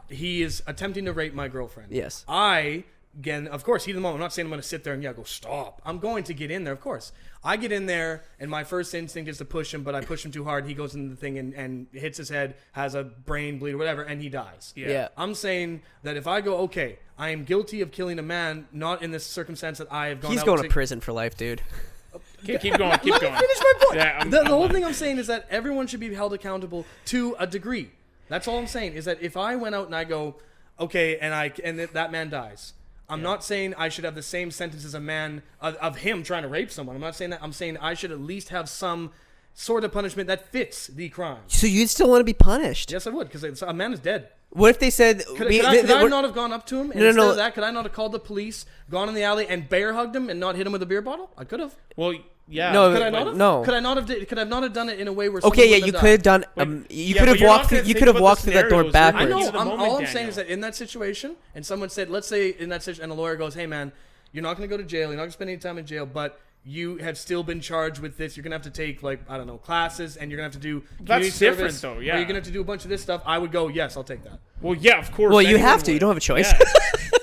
S3: He is attempting to rape my girlfriend.
S1: Yes.
S3: Again, of course, heat of the moment. I'm not saying I'm going to sit there and go stop. I'm going to get in there, of course. I get in there, and my first instinct is to push him, but I push him too hard. He goes into the thing and hits his head, has a brain bleed or whatever, and he dies.
S1: Yeah.
S3: I'm saying that if I go, okay, I am guilty of killing a man, not in this circumstance that I have gone
S1: He's
S3: out
S1: going to prison for life, dude.
S2: Okay, keep going. Keep
S3: Let me
S2: going.
S3: finish my point.
S2: Yeah,
S3: The whole thing I'm saying is that everyone should be held accountable to a degree. That's all I'm saying, is that if I went out and I go, okay, and that man dies, I'm not saying I should have the same sentence as a man of him trying to rape someone. I'm not saying that. I'm saying I should at least have some sort of punishment that fits the crime.
S1: So you'd still want to be punished?
S3: Yes, I would, because a man is dead.
S1: What if they said?
S3: Could I not have gone up to him? And
S1: No,
S3: instead
S1: no.
S3: of that, could I not have called the police, gone in the alley, and bear hugged him and not hit him with a beer bottle? I could have.
S2: Well, yeah.
S1: No,
S3: Could I not have?
S1: No.
S3: Could I not have done it in a way where?
S1: Okay,
S3: someone
S1: yeah,
S3: wouldn't
S1: you
S3: have
S1: could have
S3: died?
S1: done. You
S2: yeah,
S1: could
S2: but
S1: have
S2: you're not
S1: walked.
S2: gonna
S1: You
S2: think
S1: could have
S2: about
S1: walked
S2: the
S1: through that door
S2: scenarios. You're
S3: I
S1: backwards.
S2: Heat
S3: know.
S2: of the
S3: All
S2: moment,
S3: I'm saying
S2: Daniel.
S3: is that in that situation, and someone said, let's say in that situation, and a lawyer goes, "Hey, man, you're not going to go to jail. You're not going to spend any time in jail, but you have still been charged with this. You're going to have to take, like, I don't know, classes, and you're going to have to do community
S2: That's different,
S3: service,
S2: though,
S3: or
S2: yeah.
S3: you're going to have to do a bunch of this stuff." I would go, yes, I'll take that.
S2: Well, yeah, of course.
S1: Well, you
S2: anyone
S1: have to. You
S2: would.
S1: don't have a choice.
S2: Yeah.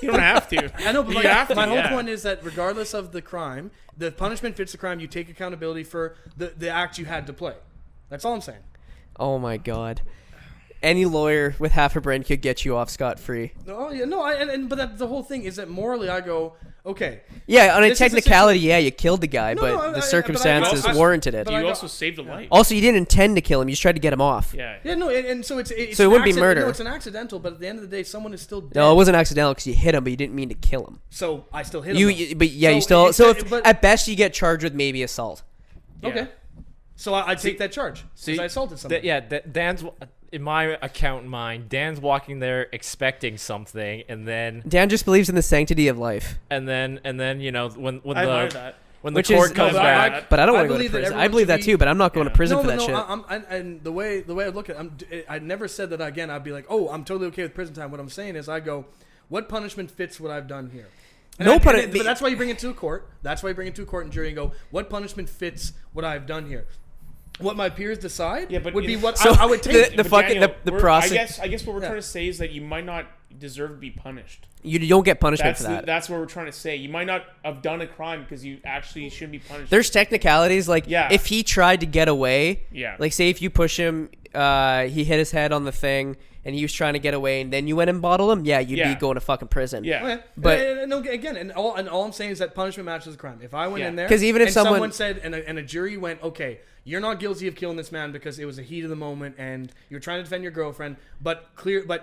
S2: You don't have to.
S3: I know, but
S2: You
S3: like,
S2: have to,
S3: my whole
S2: yeah.
S3: point is that regardless of the crime, the punishment fits the crime. You take accountability for the act you had to play. That's all I'm saying.
S1: Oh my god. Any lawyer with half a brain could get you off scot free.
S3: Oh yeah, no, but the whole thing is that morally, I go, okay.
S1: Yeah, on a
S3: This is a
S1: technicality, yeah, you killed the guy,
S3: No,
S1: but
S3: no,
S1: the
S3: but
S1: circumstances
S2: I-
S1: warranted it.
S3: but I
S2: You
S3: got-
S2: also saved a life.
S1: Also, you didn't intend to kill him. You just tried to get him off.
S2: Yeah.
S3: Yeah, no, and so it's
S1: So it
S3: an
S1: wouldn't be
S3: accident-
S1: murder.
S3: No, it's an accidental, but at the end of the day, someone is still dead.
S1: No, it wasn't accidental because you hit him, but you didn't mean to kill him.
S3: So I still hit him. though.
S1: But yeah,
S3: So
S1: you still.
S3: it's-
S1: So if,
S3: but-
S1: at best, you get charged with maybe assault.
S3: Okay. So I take that charge because I assaulted someone.
S4: Dan's in my account in mind. Dan's walking there expecting something, and then
S1: Dan just believes in the sanctity of life.
S4: And then you know when
S2: I admire that.
S4: When the court comes back,
S1: but I don't want to go to prison. I believe that too, but I'm not going to prison for that shit.
S3: And the way I look at it, I never said that again. I'd be like, oh, I'm totally okay with prison time. What I'm saying is, I go, what punishment fits what I've done here? But that's why you bring it to a court. That's why you bring it to a court and jury and go, what punishment fits what I've done here? What my peers decide would be what I would take.
S1: The process.
S2: I guess what we're trying to say is that you might not deserve to be punished.
S1: You don't get punishment for that.
S2: That's what we're trying to say. You might not have done a crime because you actually shouldn't be punished.
S1: There's technicalities, like if he tried to get away, like say if you push him, he hit his head on the thing, and he was trying to get away, and then you went and bottled him, you'd be going to fucking prison.
S2: Yeah.
S3: Okay. But all I'm saying is that punishment matches the crime. If I went in there,
S1: because even if
S3: someone said, and a jury went, okay, you're not guilty of killing this man because it was a heat of the moment, and you're trying to defend your girlfriend, but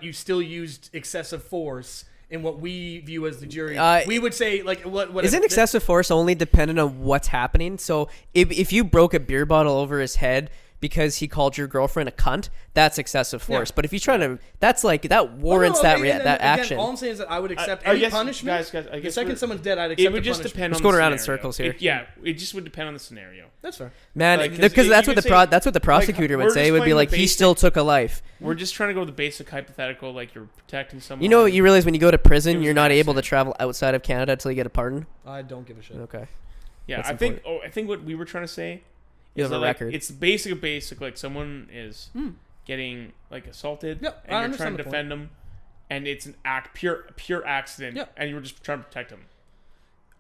S3: you still used excessive force. In what we view as the jury, we would say like what
S1: isn't excessive force only dependent on what's happening. So if you broke a beer bottle over his head because he called your girlfriend a cunt, that's excessive force. But if you're trying to, that's like that warrants that action.
S3: All I'm saying is that I would accept any punishment.
S2: Guys, I guess
S3: the second someone's dead, I'd accept.
S2: It would just depend on.
S1: Just going around
S2: scenario.
S1: in circles here.
S2: It just would depend on the scenario.
S3: That's fair,
S1: man. Because that's what the prosecutor would say. It would be like he still took a life.
S2: We're just trying to go with the basic hypothetical, like you're protecting someone.
S1: You know, you realize when you go to prison, you're not able to travel outside of Canada until you get a pardon.
S3: I don't give a shit.
S1: Okay.
S2: Yeah, I think what we were trying to say.
S1: You have a record.
S2: It's basic. Like someone is getting like assaulted, and you're trying to defend them, and it's an pure accident, and you were just trying to protect them.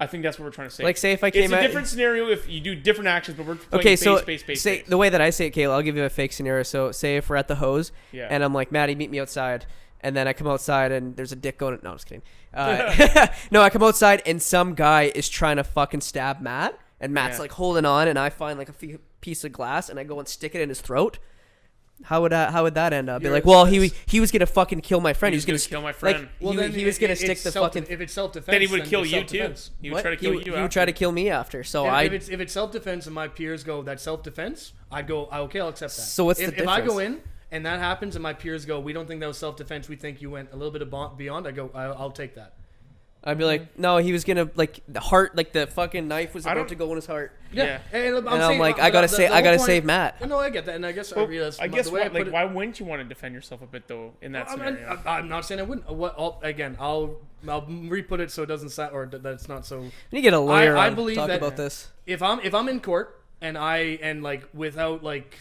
S2: I think that's what we're trying to say.
S1: Like, say if I came,
S2: it's a different scenario if you do different actions, but we're playing base.
S1: The way that I say it, Kayla, I'll give you a fake scenario. So, say if we're at the hose, and I'm like, Matty, meet me outside. And then I come outside and there's a dick going. No, I'm just kidding. No, I come outside and some guy is trying to fucking stab Matt. And Matt's like holding on, and I find like a piece of glass, and I go and stick it in his throat. How would that end up? Be like, well, he was gonna fucking kill my friend. He was gonna
S2: kill my friend.
S1: Like, he was gonna stick the fucking.
S3: If it's self-defense,
S2: then he would kill you too. He would try to kill you.
S1: He would try to kill me after. So
S3: if it's self-defense and my peers go that's self-defense, I'd go okay, I'll accept that.
S1: So what's the difference?
S3: If I go in and that happens and my peers go, we don't think that was self-defense. We think you went a little bit beyond. I go, I'll take that.
S1: I'd be like, no, he was gonna like the heart, like the fucking knife was about to go in his heart.
S3: Yeah. And
S1: I'm like, I gotta save Matt.
S3: No, I get that, and I guess
S2: why wouldn't you want to defend yourself a bit though in that scenario?
S3: I'm not saying I wouldn't. I'll re-put it so it doesn't sound or that it's not so.
S1: You get a lawyer.
S3: I believe
S1: talk
S3: that
S1: about this.
S3: If I'm in court and like without like,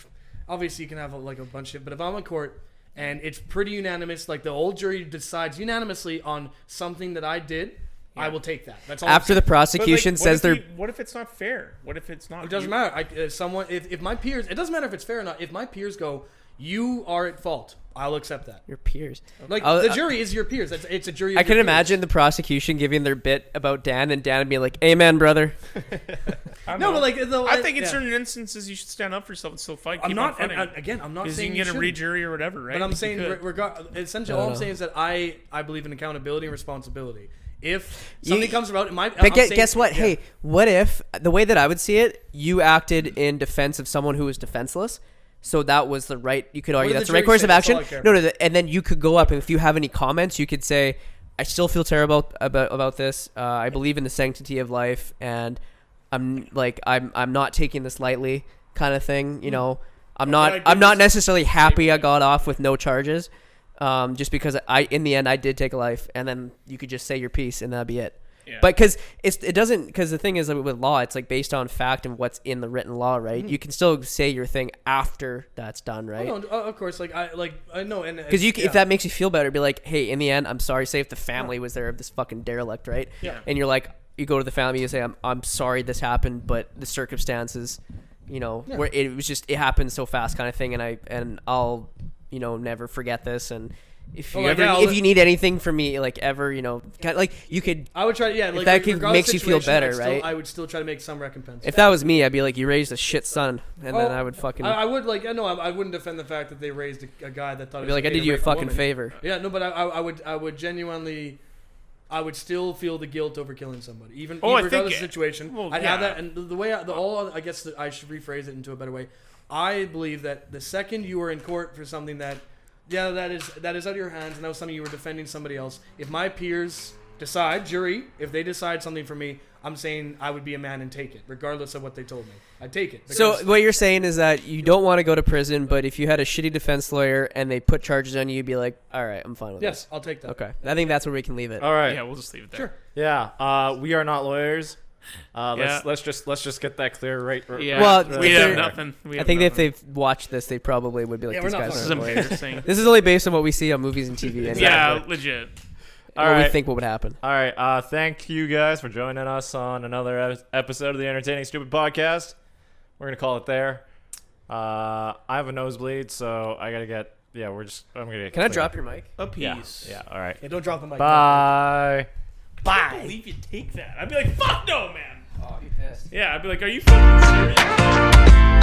S3: obviously you can have like a bunch of, but if I'm in court. And it's pretty unanimous. Like the old jury decides unanimously on something that I did. I will take that. That's all.
S1: After the prosecution says they're.
S2: What if it's not fair? What if it's not?
S3: It doesn't matter. If my peers, it doesn't matter if it's fair or not. If my peers go, you are at fault. I'll accept that.
S1: Your peers.
S3: Like the jury is your peers. It's a jury.
S1: I can imagine the prosecution giving their bit about Dan and Dan being like, "Amen, brother."
S3: No, but like
S2: I think in certain instances you should stand up for yourself and still fight.
S3: I'm not
S2: saying
S3: you
S2: can get a re-jury or whatever, right?
S3: But I'm saying essentially all I'm saying is that I believe in accountability and responsibility. If something comes about,
S1: guess what? Yeah. Hey, what if the way that I would see it, you acted in defense of someone who was defenseless? So that was the right. You could argue that's the right course of action. No, and then you could go up, and if you have any comments, you could say, "I still feel terrible about this. I believe in the sanctity of life, and I'm not taking this lightly," kind of thing. You know, I'm not necessarily happy I got off with no charges, just because in the end I did take a life, and then you could just say your piece, and that'd be it. Yeah. But because the thing is with law, it's like based on fact and what's in the written law, right? Mm-hmm. You can still say your thing after that's done, right?
S3: Oh, no, of course. I know, and
S1: because if that makes you feel better, be like, hey, in the end, I'm sorry. Say if the family was there of this fucking derelict, right?
S3: Yeah.
S1: And you're like, you go to the family, you say, I'm sorry this happened, but the circumstances, where it was just it happened so fast, kind of thing, and I'll never forget this and. If you need anything from me, like ever, like you could.
S3: I would try. Yeah, like
S1: if that makes you feel better, right?
S3: I would still try to make some recompense.
S1: If that was me, I'd be like, "You raised a shit son," and then I would fucking.
S3: I would I wouldn't defend the fact that they raised a guy that thought.
S1: I'd be like, "I did you a fucking favor."
S3: Yeah, no, but I would genuinely. I would still feel the guilt over killing somebody, even
S2: I
S3: regardless
S2: think
S3: of the situation.
S2: well,
S3: I'd
S2: yeah.
S3: have that, and the way I guess that I should rephrase it into a better way. I believe that the second you are in court for something that is out of your hands, and that was something you were defending somebody else. If my peers decide, jury, if they decide something for me, I'm saying I would be a man and take it, regardless of what they told me. I'd take it.
S1: So what you're saying is that you don't want to go to prison, but if you had a shitty defense lawyer and they put charges on you, you'd be like, all right, I'm fine with
S3: yes,
S1: this.
S3: I'll take that.
S1: Okay. I think that's where we can leave it.
S4: All right.
S2: Yeah, we'll just leave it there.
S3: Sure.
S4: Yeah. We are not lawyers. Let's just get that clear, right?
S2: Yeah.
S1: Well,
S2: we
S1: if
S2: have
S1: they're-
S2: nothing.
S1: I think if they've watched this, they probably would be like,
S3: Yeah,
S1: these
S3: we're not
S1: guys
S2: This
S1: are
S2: is
S1: lawyers.
S2: embarrassing.
S1: This is only based on what we see on movies and TV. And
S2: Yeah, legit.
S1: what
S4: All right.
S1: we think what would happen.
S4: All right. Thank you guys for joining us on another episode of the Entertaining Stupid Podcast. We're gonna call it there. I have a nosebleed, so I gotta get. Yeah, I'm gonna get.
S1: Can I drop your mic?
S2: A
S4: Yeah.
S2: piece.
S4: Yeah. All right.
S3: Yeah, don't drop the mic.
S4: Bye.
S2: I can't believe you take that. I'd be like, fuck no, man.
S1: Oh, you pissed.
S2: Yeah, I'd be like, are you fucking serious?